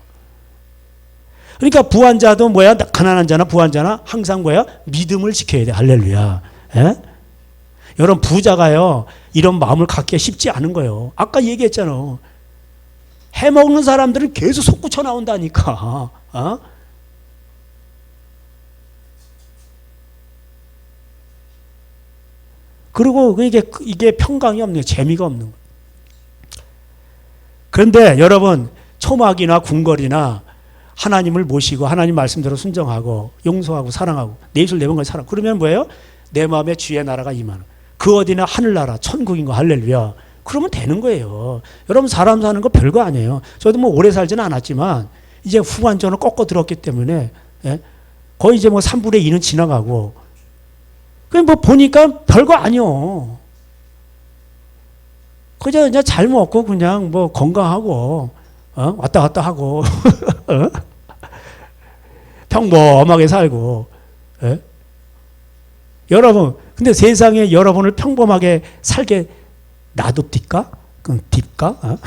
그러니까 부한 자도 뭐야? 가난한 자나 부한 자나 항상 뭐야? 믿음을 지켜야 돼. 할렐루야. 예? 여러분 부자가요 이런 마음을 갖기가 쉽지 않은 거예요. 아까 얘기했잖아. 해먹는 사람들은 계속 솟구쳐 나온다니까. 그리고 이게 평강이 없는 거예요. 재미가 없는 거예요. 그런데 여러분 초막이나 궁궐이나 하나님을 모시고 하나님 말씀대로 순종하고 용서하고 사랑하고 내 입술 내 번까지 사랑. 그러면 뭐예요? 내 마음에 주의 나라가 임하는. 그 어디나 하늘나라 천국인 거 할렐루야. 그러면 되는 거예요. 여러분 사람 사는 거 별거 아니에요. 저도 뭐 오래 살지는 않았지만 이제 후반전을 꺾어 들었기 때문에 거의 이제 뭐 3분의 2는 지나가고 그냥 뭐 보니까 별거 아니요. 그냥 잘 먹고 그냥 뭐 건강하고 왔다 갔다 하고 평범하게 살고. 여러분 근데 세상에 여러분을 평범하게 살게 놔둡니까? 그건 딥가? 어?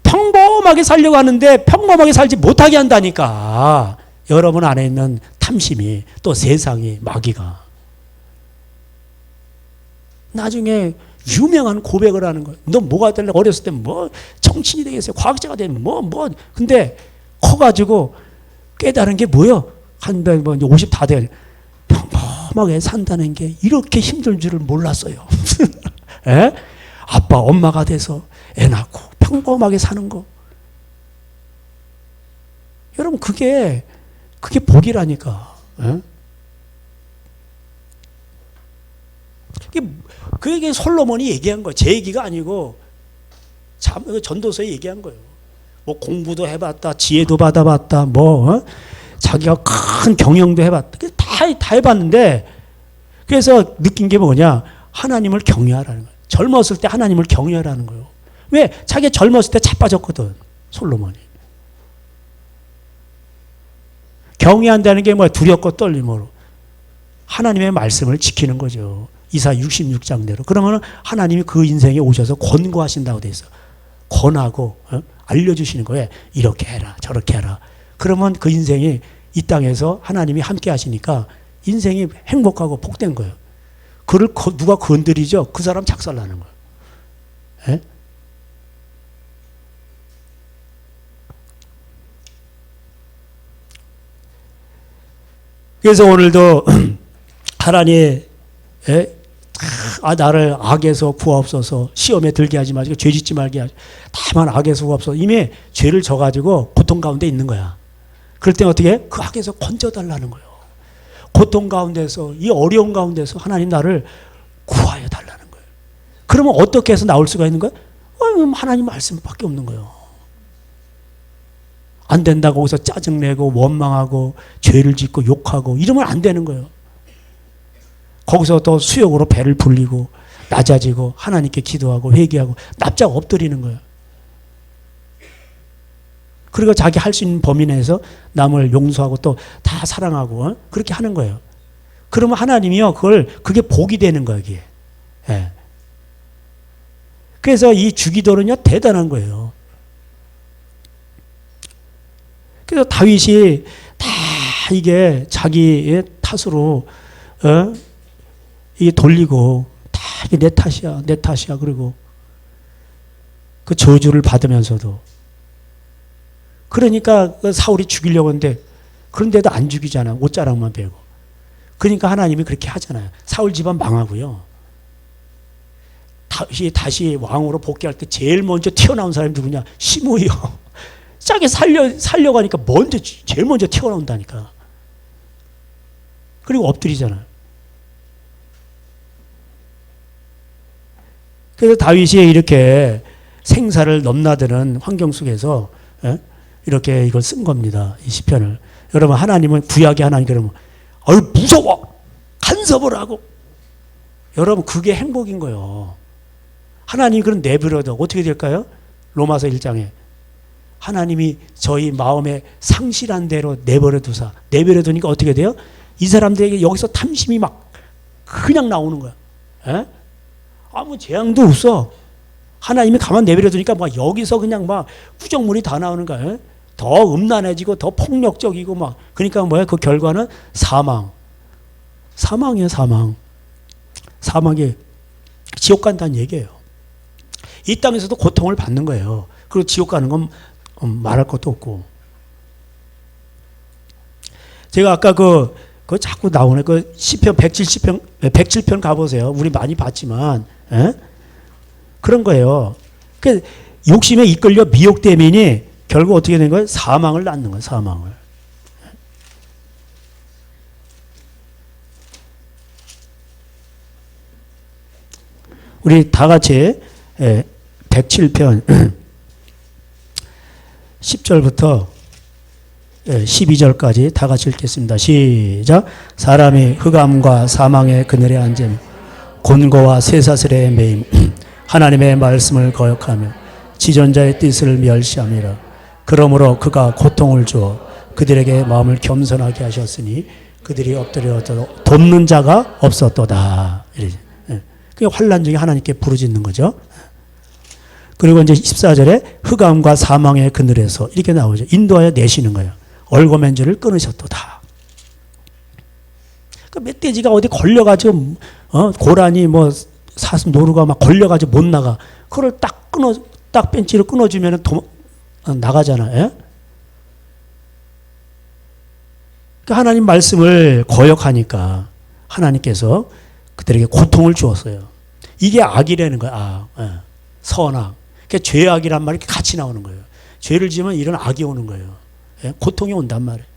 평범하게 살려고 하는데 평범하게 살지 못하게 한다니까. 여러분 안에 있는 탐심이, 또 세상이, 마귀가. 나중에 유명한 고백을 하는 거예요. 너 뭐가 될래? 어렸을 때 뭐 정치인이 되겠어요? 과학자가 되면 뭐. 근데 커가지고 깨달은 게 뭐예요? 한 50 다 돼. 평범하게 산다는 게 이렇게 힘든 줄을 몰랐어요. 에? 아빠, 엄마가 돼서 애 낳고 평범하게 사는 거. 여러분, 그게 복이라니까. 에? 그게 솔로몬이 얘기한 거예요. 제 얘기가 아니고 전도서에 얘기한 거예요. 뭐 공부도 해봤다, 지혜도 받아봤다, 자기가 큰 경영도 해봤다. 다 해봤는데, 그래서 느낀 게 뭐냐? 하나님을 경외하라는 거예요. 젊었을 때 하나님을 경외하라는 거예요. 왜? 자기가 젊었을 때 자빠졌거든, 솔로몬이. 경외한다는 게 뭐야? 두렵고 떨림으로 하나님의 말씀을 지키는 거죠. 이사 66장대로. 그러면 하나님이 그 인생에 오셔서 권고하신다고 돼 있어. 권하고 알려주시는 거예요. 이렇게 해라, 저렇게 해라. 그러면 그 인생이 이 땅에서 하나님이 함께 하시니까 인생이 행복하고 복된 거예요. 그를 누가 건드리죠? 그 사람 작살나는 거예요. 에? 그래서 오늘도 하나님, 나를 악에서 구하옵소서, 시험에 들게 하지 마시고 죄 짓지 말게 하시고, 다만 악에서 구하옵소서. 이미 죄를 져가지고 고통 가운데 있는 거야. 그럴 때 어떻게 해? 그 악에서 건져달라는 거예요. 고통 가운데서, 이 어려운 가운데서 하나님 나를 구하여 달라는 거예요. 그러면 어떻게 해서 나올 수가 있는 거예요? 하나님 말씀밖에 없는 거예요. 안 된다고 거기서 짜증내고 원망하고 죄를 짓고 욕하고 이러면 안 되는 거예요. 거기서 또 수욕으로 배를 불리고 낮아지고 하나님께 기도하고 회개하고 납작 엎드리는 거예요. 그리고 자기 할 수 있는 범위 내에서 남을 용서하고 또 다 사랑하고 그렇게 하는 거예요. 그러면 하나님이요, 그게 복이 되는 거예요, 이게. 예. 그래서 이 주기도는요, 대단한 거예요. 그래서 다윗이 다 이게 자기의 탓으로, 이게 돌리고, 다 이게 내 탓이야. 그리고 그 저주를 받으면서도. 그러니까 사울이 죽이려고 하는데, 그런데도 안 죽이잖아. 옷자락만 베고. 그러니까 하나님이 그렇게 하잖아요. 사울 집안 망하고요. 다시 왕으로 복귀할 때 제일 먼저 튀어나온 사람이 누구냐? 시므이요. 짜게 살려고 하니까 제일 먼저 튀어나온다니까. 그리고 엎드리잖아요. 그래서 다윗이 이렇게 생사를 넘나드는 환경 속에서 이렇게 이걸 쓴 겁니다. 이 시편을. 여러분, 하나님은 구약의 하나님, 그러면 무서워! 간섭을 하고. 여러분, 그게 행복인 거예요. 하나님이 그런 내버려둬. 어떻게 될까요? 로마서 1장에. 하나님이 저희 마음에 상실한 대로 내버려두사. 내버려두니까 어떻게 돼요? 이 사람들에게 여기서 탐심이 막 그냥 나오는 거야. 에? 아무 재앙도 없어. 하나님이 가만 내버려두니까 막 여기서 그냥 막 구정물이 다 나오는 거야. 에? 더 음란해지고 더 폭력적이고 막. 그러니까 뭐야? 그 결과는 사망. 사망이에요, 사망. 사망이 지옥 간다는 얘기예요. 이 땅에서도 고통을 받는 거예요. 그리고 지옥 가는 건 말할 것도 없고. 제가 아까 그 자꾸 나오네. 그 시편 107편 가보세요. 우리 많이 봤지만, 그런 거예요. 그 욕심에 이끌려 미혹되면이 결국 어떻게 된 거예요? 사망을 낳는 거예요, 사망을. 우리 다 같이 107편 10절부터 12절까지 다 같이 읽겠습니다. 시작. 사람이 흑암과 사망의 그늘에 앉으며 곤고와 쇠사슬에 매임 하나님의 말씀을 거역하며 지존자의 뜻을 멸시함이라. 그러므로 그가 고통을 주어 그들에게 마음을 겸손하게 하셨으니 그들이 엎드려 돕는 자가 없었도다. 그게 환난 중에 하나님께 부르짖는 거죠. 그리고 이제 14절에 흑암과 사망의 그늘에서 이렇게 나오죠. 인도하여 내시는 거예요. 얼거맨줄을 끊으셨도다. 그 멧돼지가 어디 걸려가지고 고라니 뭐 사슴 노루가 막 걸려가지고 못 나가. 그걸 딱 벤치로 끊어주면 나가잖아. 예? 그 하나님 말씀을 거역하니까 하나님께서 그들에게 고통을 주었어요. 이게 악이라는 거야. 악. 선악. 그러니까 죄악이란 말이 같이 나오는 거예요. 죄를 지으면 이런 악이 오는 거예요. 예? 고통이 온단 말이에요.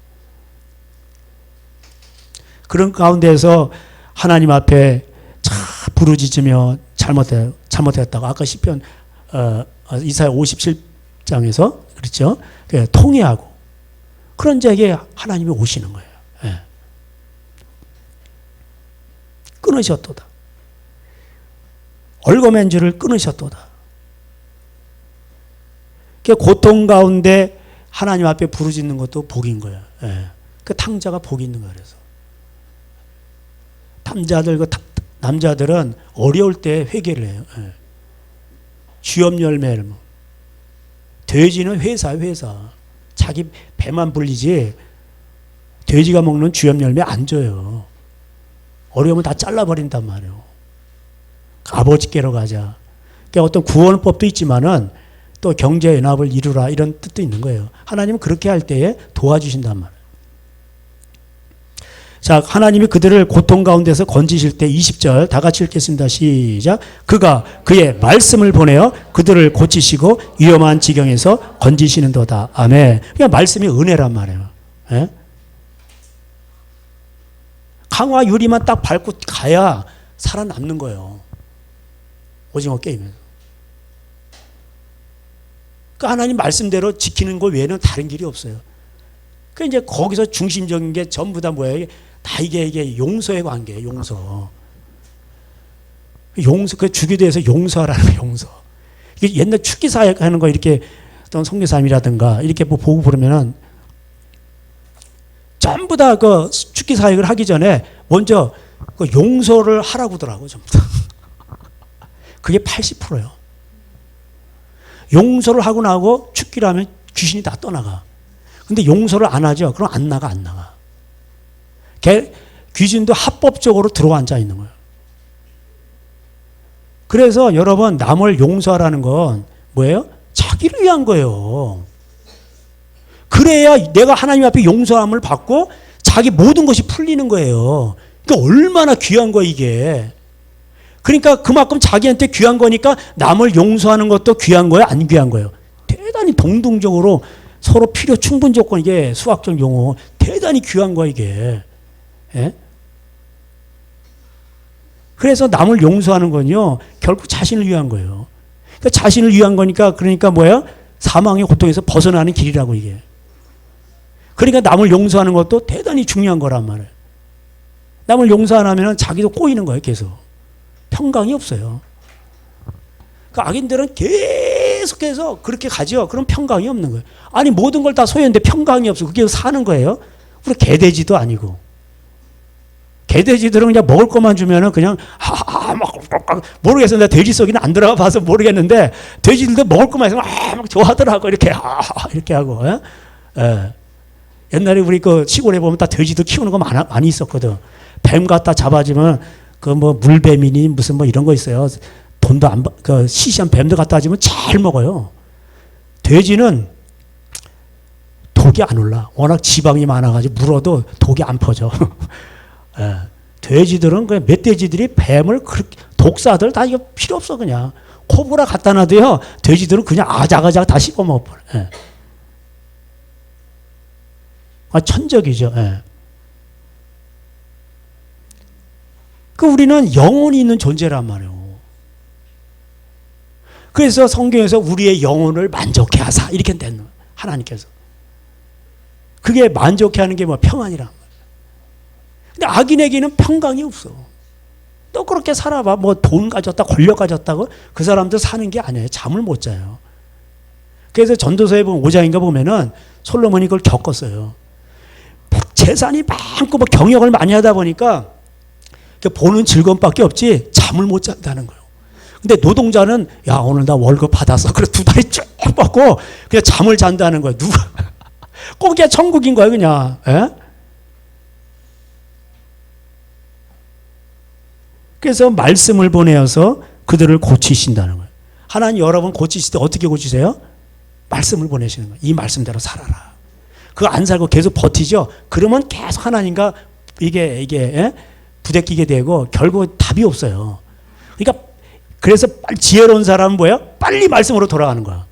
그런 가운데서 하나님 앞에 부르짖으며 잘못했다고 아까 시편 이사야 57장에서 그렇죠. 통회하고 그런 자에게 하나님이 오시는 거예요. 예. 끊으셨도다. 얼거맨 줄을 끊으셨도다. 고통 가운데 하나님 앞에 부르짖는 것도 복인 거예요. 예. 그 탕자가 복이 있는 거예요. 그래서 남자들은 어려울 때 회개를 해요. 예. 쥐업 열매를 돼지는 회사 자기 배만 불리지 돼지가 먹는 쥐업 열매 안 줘요. 어려우면 다 잘라버린단 말이에요. 아버지께로 가자. 그러니까 어떤 구원법도 있지만은 또 경제연합을 이루라 이런 뜻도 있는 거예요. 하나님은 그렇게 할 때에 도와주신단 말이에요. 자, 하나님이 그들을 고통 가운데서 건지실 때 20절 다 같이 읽겠습니다. 시작. 그가 그의 말씀을 보내어 그들을 고치시고 위험한 지경에서 건지시는도다. 아멘. 그냥 말씀이 은혜란 말이에요. 예? 강화 유리만 딱 밟고 가야 살아남는 거예요. 오징어 게임에서. 그 하나님 말씀대로 지키는 것 외에는 다른 길이 없어요. 그 이제 거기서 중심적인 게 전부 다 뭐예요? 다 이게 용서의 관계예요. 용서. 그 주기도에서 용서하라는 거예요. 용서. 이게 옛날 축기사역 하는 거 이렇게 어떤 성교사님이라든가 이렇게 뭐 보고 그러면은 전부 다 그 축기사역을 하기 전에 먼저 그 용서를 하라고 하더라고요. 전부 다. 그게 80%예요. 용서를 하고 나고 축기를 하면 귀신이 다 떠나가. 근데 용서를 안 하죠. 그럼 안 나가. 귀신도 합법적으로 들어앉아 있는 거예요. 그래서 여러분 남을 용서하라는 건 뭐예요? 자기를 위한 거예요. 그래야 내가 하나님 앞에 용서함을 받고 자기 모든 것이 풀리는 거예요. 그러니까 얼마나 귀한 거야 이게. 그러니까 그만큼 자기한테 귀한 거니까 남을 용서하는 것도 귀한 거예요? 안 귀한 거예요? 대단히 동등적으로 서로 필요 충분 조건, 이게 수학적 용어, 대단히 귀한 거야 이게. 예? 그래서 남을 용서하는 건요 결국 자신을 위한 거예요. 그러니까 자신을 위한 거니까 그러니까 뭐예요? 사망의 고통에서 벗어나는 길이라고 이게. 그러니까 남을 용서하는 것도 대단히 중요한 거란 말이에요. 남을 용서 안 하면 자기도 꼬이는 거예요 계속. 평강이 없어요. 그 악인들은 계속해서 그렇게 가죠. 그럼 평강이 없는 거예요. 아니 모든 걸 다 소유했는데 평강이 없어. 그게 사는 거예요. 우리 개돼지도 아니고. 개돼지들은 그냥 먹을 것만 주면은 그냥 막 모르겠어요. 내가 돼지 속에는 안 들어가 봐서 모르겠는데 돼지들도 먹을 것만 있으면 막 좋아하더라고 이렇게 이렇게 하고. 예. 옛날에 우리 그 시골에 보면 다 돼지도 키우는 거 많이 있었거든. 뱀 갖다 잡아주면 그 뭐 물뱀이니 무슨 뭐 이런 거 있어요. 돈도 안 그 시시한 뱀도 갖다 주면 잘 먹어요. 돼지는 독이 안 올라. 워낙 지방이 많아가지고 물어도 독이 안 퍼져. 예. 돼지들은 그 멧돼지들이 뱀을 그렇게 독사들 다 이거 필요 없어 그냥 코브라 갖다 놔도요. 돼지들은 그냥 아작아작 다 씹어 먹어. 예. 천적이죠. 예. 그 우리는 영혼이 있는 존재란 말이에요. 그래서 성경에서 우리의 영혼을 만족해 하사 이렇게 된 거예요. 하나님께서. 그게 만족해 하는 게 뭐 평안이란 말이에요. 근데 악인에게는 평강이 없어. 또 그렇게 살아봐. 뭐 돈 가졌다, 권력 가졌다고 그 사람들 사는 게 아니에요. 잠을 못 자요. 그래서 전도서에 보면 5장인가 보면은 솔로몬이 그걸 겪었어요. 재산이 많고 뭐 경영을 많이 하다 보니까 보는 즐거움밖에 없지 잠을 못 잔다는 거예요. 근데 노동자는 야 오늘 나 월급 받았어. 그래서 두 다리 쭉 뻗고 그냥 잠을 잔다는 거예요. 누가 꼭 그게 천국인 거예요 그냥. 에? 그래서 말씀을 보내어서 그들을 고치신다는 거예요. 하나님 여러분 고치실 때 어떻게 고치세요? 말씀을 보내시는 거예요. 이 말씀대로 살아라. 그거 안 살고 계속 버티죠. 그러면 계속 하나님과 이게 예? 부대끼게 되고 결국 답이 없어요. 그러니까 그래서 지혜로운 사람은 뭐예요? 빨리 말씀으로 돌아가는 거야.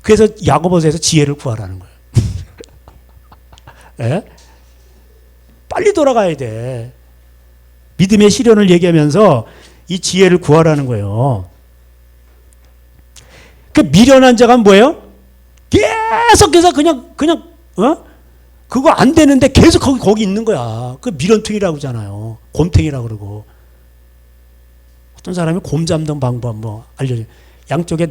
그래서 야고보서에서 지혜를 구하라는 거예요. 예? 빨리 돌아가야 돼. 믿음의 시련을 얘기하면서 이 지혜를 구하라는 거예요. 그 미련한 자가 뭐예요? 계속해서 그냥 그거 안 되는데 계속 거기 있는 거야. 그 미련퉁이라고 하잖아요. 곰탱이라고 그러고. 어떤 사람이 곰 잡는 방법 뭐 알려줘요. 양쪽에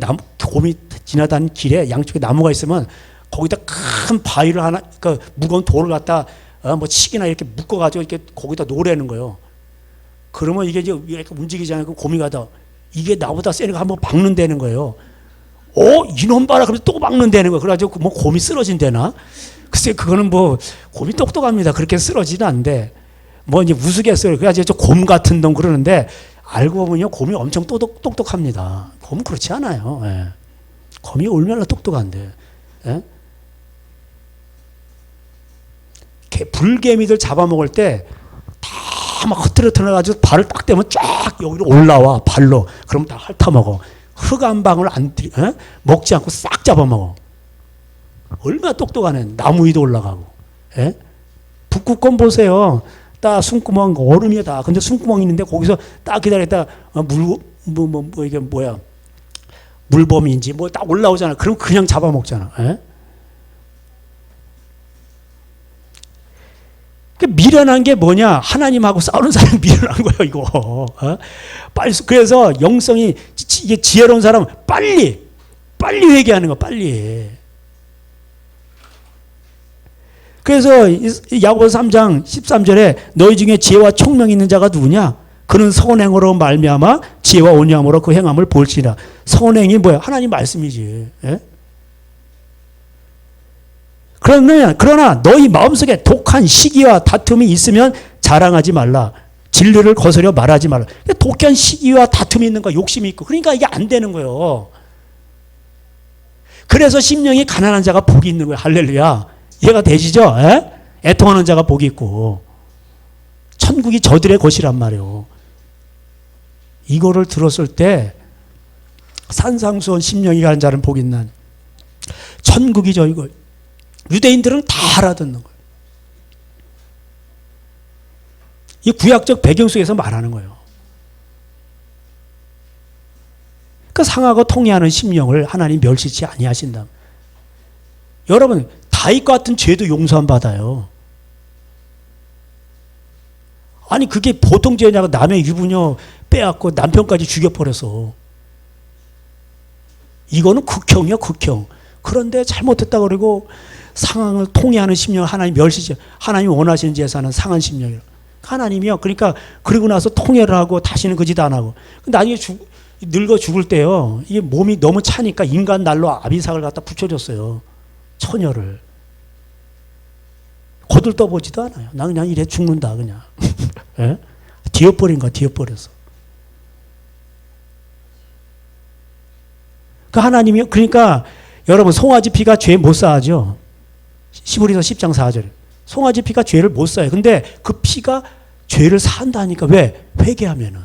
곰이 지나다니는 길에 양쪽에 나무가 있으면 거기다 큰 바위를 하나, 그 무거운 돌을 갖다 뭐 칡이나 이렇게 묶어가지고 이렇게 거기다 놓으라는 거예요. 그러면 이게 이제 이렇게 움직이지 않고 곰이 가다 이게 나보다 세니까 한번 박는다는 거예요. 이놈 봐라. 그러면 또 박는다는 거예요. 그래가지고 뭐 곰이 쓰러진대나? 글쎄, 그거는 뭐 곰이 똑똑합니다. 그렇게 쓰러지는 않는데 뭐 이제 우스갯소리. 그래가지고 저 곰 같은 놈 그러는데 알고 보면요 곰이 엄청 똑똑합니다. 곰은 그렇지 않아요. 예. 곰이 얼마나 똑똑한데. 예? 불개미들 잡아먹을 때 다 막 흐트러뜨려가지고 발을 딱 대면 쫙 여기로 올라와 발로. 그럼 다 핥아먹어. 흙 한 방울 먹지 않고 싹 잡아먹어. 얼마나 똑똑하네. 나무 위도 올라가고. 예? 북극곰 보세요. 딱 숨구멍 얼음이다. 근데 숨구멍 있는데 거기서 딱 기다렸다 이게 뭐야 물범인지 뭐 딱 올라오잖아. 그럼 그냥 잡아먹잖아. 예? 미련한 게 뭐냐? 하나님하고 싸우는 사람이 미련한 거예요, 이거. 빨리, 그래서 영성이, 이게 지혜로운 사람은 빨리 회개하는 거, 빨리. 그래서 야고보서 3장 13절에 너희 중에 지혜와 총명이 있는 자가 누구냐? 그는 선행으로 말미암아 지혜와 온유함으로 그 행함을 볼지라. 선행이 뭐야? 하나님 말씀이지. 예? 그러나 너희 마음속에 독한 시기와 다툼이 있으면 자랑하지 말라. 진리를 거스려 말하지 말라. 독한 시기와 다툼이 있는 거 욕심이 있고 그러니까 이게 안 되는 거예요. 그래서 심령이 가난한 자가 복이 있는 거예요. 할렐루야. 이해가 되시죠? 에? 애통하는 자가 복이 있고 천국이 저들의 것이란 말이에요. 이거를 들었을 때 산상수원 심령이 가는 자는 복이 있는 천국이 저이고 유대인들은 다 알아듣는 거예요. 이 구약적 배경 속에서 말하는 거예요. 그 상하고 통해하는 심령을 하나님 멸시치 아니하신다. 여러분 다윗과 같은 죄도 용서함 받아요. 아니 그게 보통 죄냐고 남의 유부녀 빼앗고 남편까지 죽여버려서 이거는 극형이야 극형. 그런데 잘못했다 그러고 상황을 통해하는 심령 하나님 멸시지. 하나님 원하시는 제사는 상한 심령이라. 하나님이요. 그러니까 그러고 나서 통해를 하고 다시는 그 짓 안 하고. 나중에 늙어 죽을 때요. 이게 몸이 너무 차니까 인간 날로 아비삭을 갖다 붙여줬어요. 처녀를. 거들떠보지도 않아요. 나 그냥 이래 죽는다 그냥. 예? 뒤엎버린 거야. 뒤엎버려서. 그 하나님이 그러니까 여러분 송아지 피가 죄 못 사하죠. 시브리서 10장 4절. 송아지 피가 죄를 못 사요. 근데 그 피가 죄를 사한다니까. 왜? 회개하면은.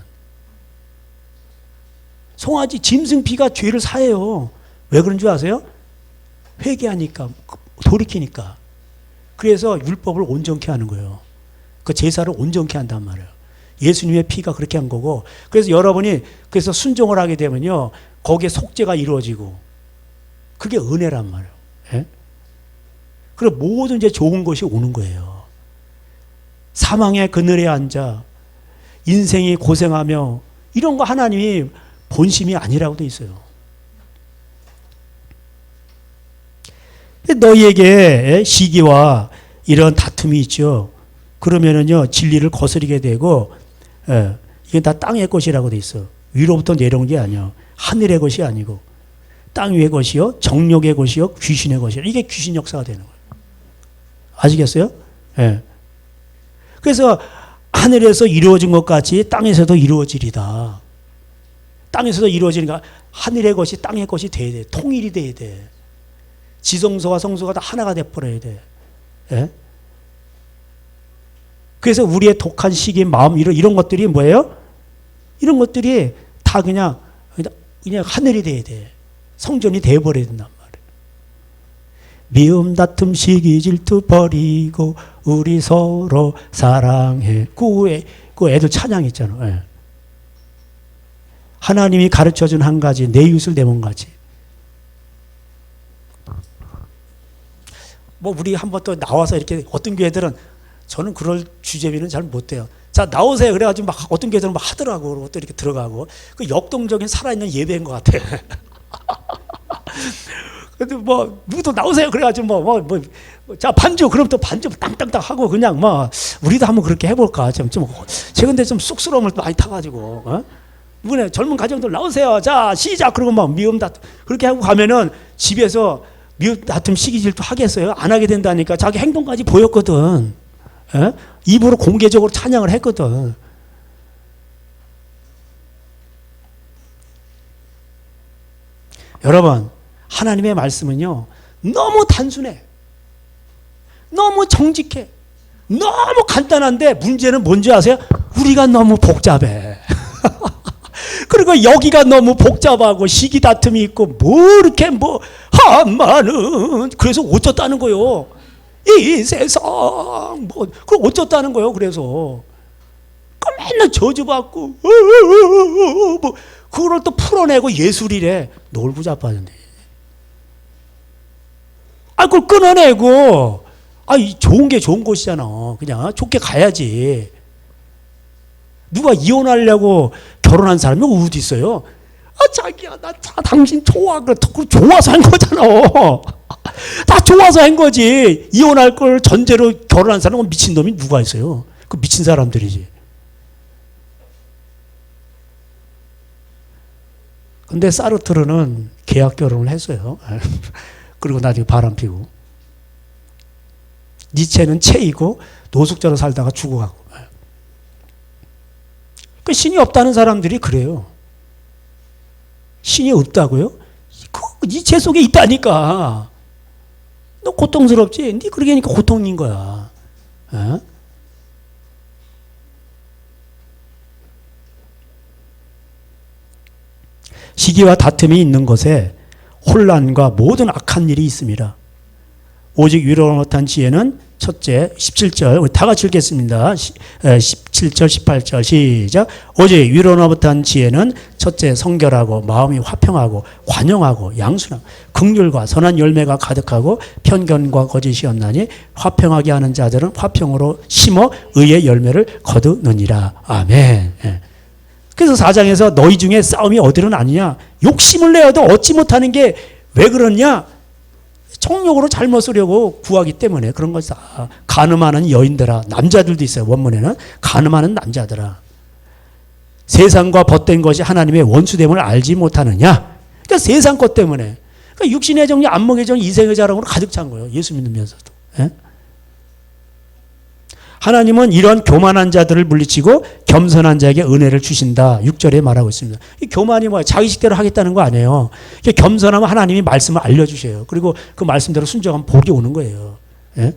송아지 짐승 피가 죄를 사해요. 왜 그런 줄 아세요? 회개하니까 돌이키니까. 그래서 율법을 온전케 하는 거예요. 그 제사를 온전케 한단 말이에요. 예수님의 피가 그렇게 한 거고. 그래서 여러분이 그래서 순종을 하게 되면요. 거기에 속죄가 이루어지고 그게 은혜란 말이에요. 예? 그리고 모든 이제 좋은 것이 오는 거예요. 사망의 그늘에 앉아 인생이 고생하며 이런 거 하나님이 본심이 아니라고 돼 있어요. 너희에게 시기와 이런 다툼이 있죠. 그러면은요 진리를 거스리게 되고 예. 이게 다 땅의 것이라고 돼 있어. 위로부터 내려온 게 아니야. 하늘의 것이 아니고 땅 위의 것이요, 정욕의 것이요, 귀신의 것이요. 이게 귀신 역사가 되는 거예요. 아시겠어요? 예. 그래서 하늘에서 이루어진 것 같이 땅에서도 이루어지리다. 땅에서도 이루어지니까 하늘의 것이 땅의 것이 돼야 돼. 통일이 돼야 돼. 지성소와 성소가 다 하나가 돼버려야 돼. 예? 그래서 우리의 독한 시기, 마음, 이런 것들이 뭐예요? 이런 것들이 다 그냥 하늘이 돼야 돼. 성전이 돼버려야 된단 말이에요. 미움, 다툼, 시기, 질투 버리고 우리 서로 사랑해. 그 애들 찬양 있잖아. 예. 하나님이 가르쳐준 한 가지, 내 이웃을 내 몸같이. 뭐 우리 한번 또 나와서 이렇게 어떤 교회들은 저는 그럴 주제비는 잘 못해요. 자, 나오세요. 그래가지고 막 어떤 교회들은 막 하더라고. 그리고 또 이렇게 들어가고. 그 역동적인 살아있는 예배인 것 같아. 근데 뭐, 누구도 나오세요. 그래가지고 자, 반주. 그럼 또 반주 땅땅땅 하고 그냥 우리도 한번 그렇게 해볼까. 제가 근데 좀 쑥스러움을 많이 타가지고, 이번에 젊은 가정들 나오세요. 자, 시작. 그러고 미움 다툼. 그렇게 하고 가면은 집에서 미움 다툼 시기질도 하겠어요? 안 하게 된다니까. 자기 행동까지 보였거든. 예? 입으로 공개적으로 찬양을 했거든. 여러분, 하나님의 말씀은요, 너무 단순해. 너무 정직해. 너무 간단한데 문제는 뭔지 아세요? 우리가 너무 복잡해. 그리고 여기가 너무 복잡하고 시기 다툼이 있고 이렇게 한마는 그래서 어쩌다는 거요. 이 세상 그럼 어쩌다는 거요. 그래서 맨날 저주받고 그걸 또 풀어내고 예술이래. 놀고 자빠졌네. 그걸 끊어내고 좋은 게 좋은 곳이잖아. 그냥 좋게 가야지. 누가 이혼하려고 결혼한 사람이 어디 있어요? 자기야, 당신 좋아. 좋아서 한 거잖아. 다 좋아서 한 거지. 이혼할 걸 전제로 결혼한 사람은 미친놈이 누가 있어요? 그 미친 사람들이지. 근데 사르트르는 계약 결혼을 했어요. 그리고 나중에 바람 피고. 니체는 체이고 노숙자로 살다가 죽어가고. 그 신이 없다는 사람들이 그래요. 신이 없다고요? 니체 속에 있다니까. 너 고통스럽지? 니 그러게 하니까 고통인 거야. 에? 시기와 다툼이 있는 곳에 혼란과 모든 악한 일이 있습니다. 오직 위로를 못한 지혜는 첫째 17절 우리 다 같이 읽겠습니다. 17절 18절 시작. 오직 위로를 못한 지혜는 첫째 성결하고 마음이 화평하고 관용하고 양순하고 긍휼과 선한 열매가 가득하고 편견과 거짓이 없나니 화평하게 하는 자들은 화평으로 심어 의의 열매를 거두느니라. 아멘. 그래서 4장에서 너희 중에 싸움이 어디로 나느냐? 욕심을 내어도 얻지 못하는 게 왜 그러냐? 정욕으로 잘못 쓰려고 구하기 때문에 그런 것이다. 간음하는 여인들아. 남자들도 있어요. 원문에는 간음하는 남자들아. 세상과 벗된 것이 하나님의 원수됨을 알지 못하느냐? 그러니까 세상 것 때문에. 그러니까 육신의 정리, 안목의 정리, 이생의 자랑으로 가득 찬 거예요. 예수 믿으면서도. 예? 하나님은 이런 교만한 자들을 물리치고 겸손한 자에게 은혜를 주신다. 6절에 말하고 있습니다. 이 교만이 뭐야? 자기 식대로 하겠다는 거 아니에요. 겸손하면 하나님이 말씀을 알려주셔요. 그리고 그 말씀대로 순종하면 복이 오는 거예요. 예?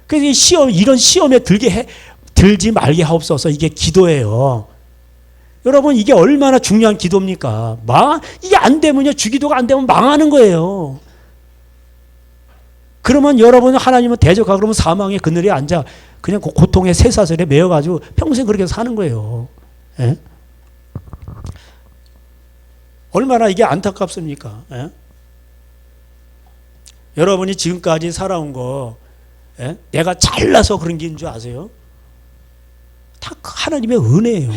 그래서 이런 시험에 들지 말게 하옵소서. 이게 기도예요. 여러분, 이게 얼마나 중요한 기도입니까? 이게 안 되면요, 주기도가 안 되면 망하는 거예요. 그러면 여러분은 하나님은 대적하고 그러면 사망의 그늘에 앉아 그냥 그 고통의 쇠사슬에 매여가지고 평생 그렇게 사는 거예요. 예? 얼마나 이게 안타깝습니까? 예? 여러분이 지금까지 살아온 거 예? 내가 잘나서 그런 게인 줄 아세요? 다 하나님의 은혜예요.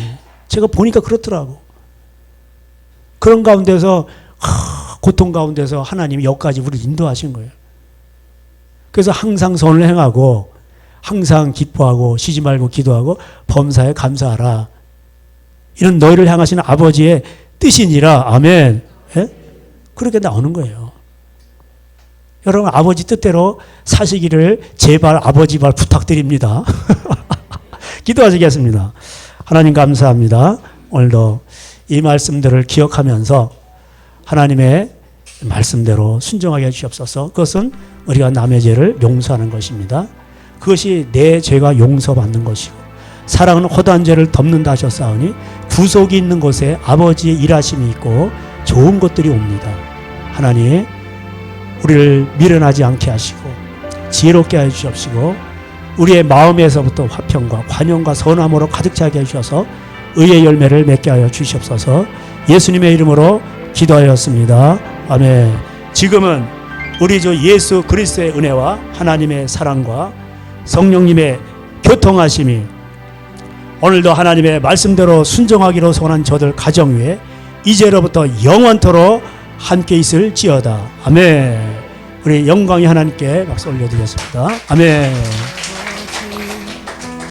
제가 보니까 그렇더라고. 그런 가운데서 고통 가운데서 하나님이 여기까지 우리를 인도하신 거예요. 그래서 항상 선을 행하고 항상 기뻐하고 쉬지 말고 기도하고 범사에 감사하라. 이런 너희를 향하시는 아버지의 뜻이니라. 아멘. 예? 그렇게 나오는 거예요. 여러분 아버지 뜻대로 사시기를 제발 아버지 발 부탁드립니다. 기도하시겠습니다. 하나님 감사합니다. 오늘도 이 말씀들을 기억하면서 하나님의 말씀대로 순종하게 해주시옵소서. 그것은 우리가 남의 죄를 용서하는 것입니다. 그것이 내 죄가 용서받는 것이고 사랑은 허다한 죄를 덮는다 하셨사오니 구속이 있는 곳에 아버지의 일하심이 있고 좋은 것들이 옵니다. 하나님 우리를 미련하지 않게 하시고 지혜롭게 해주시옵시고 우리의 마음에서부터 화평과 관용과 선함으로 가득 차게 해주셔서 의의 열매를 맺게 하여 주시옵소서. 예수님의 이름으로 기도하였습니다. 아멘. 지금은 우리 주 예수 그리스도의 은혜와 하나님의 사랑과 성령님의 교통하심이 오늘도 하나님의 말씀대로 순종하기로 소원한 저들 가정 위에 이제로부터 영원토록 함께 있을지어다. 아멘. 우리 영광의 하나님께 박수 올려드리겠습니다. 아멘.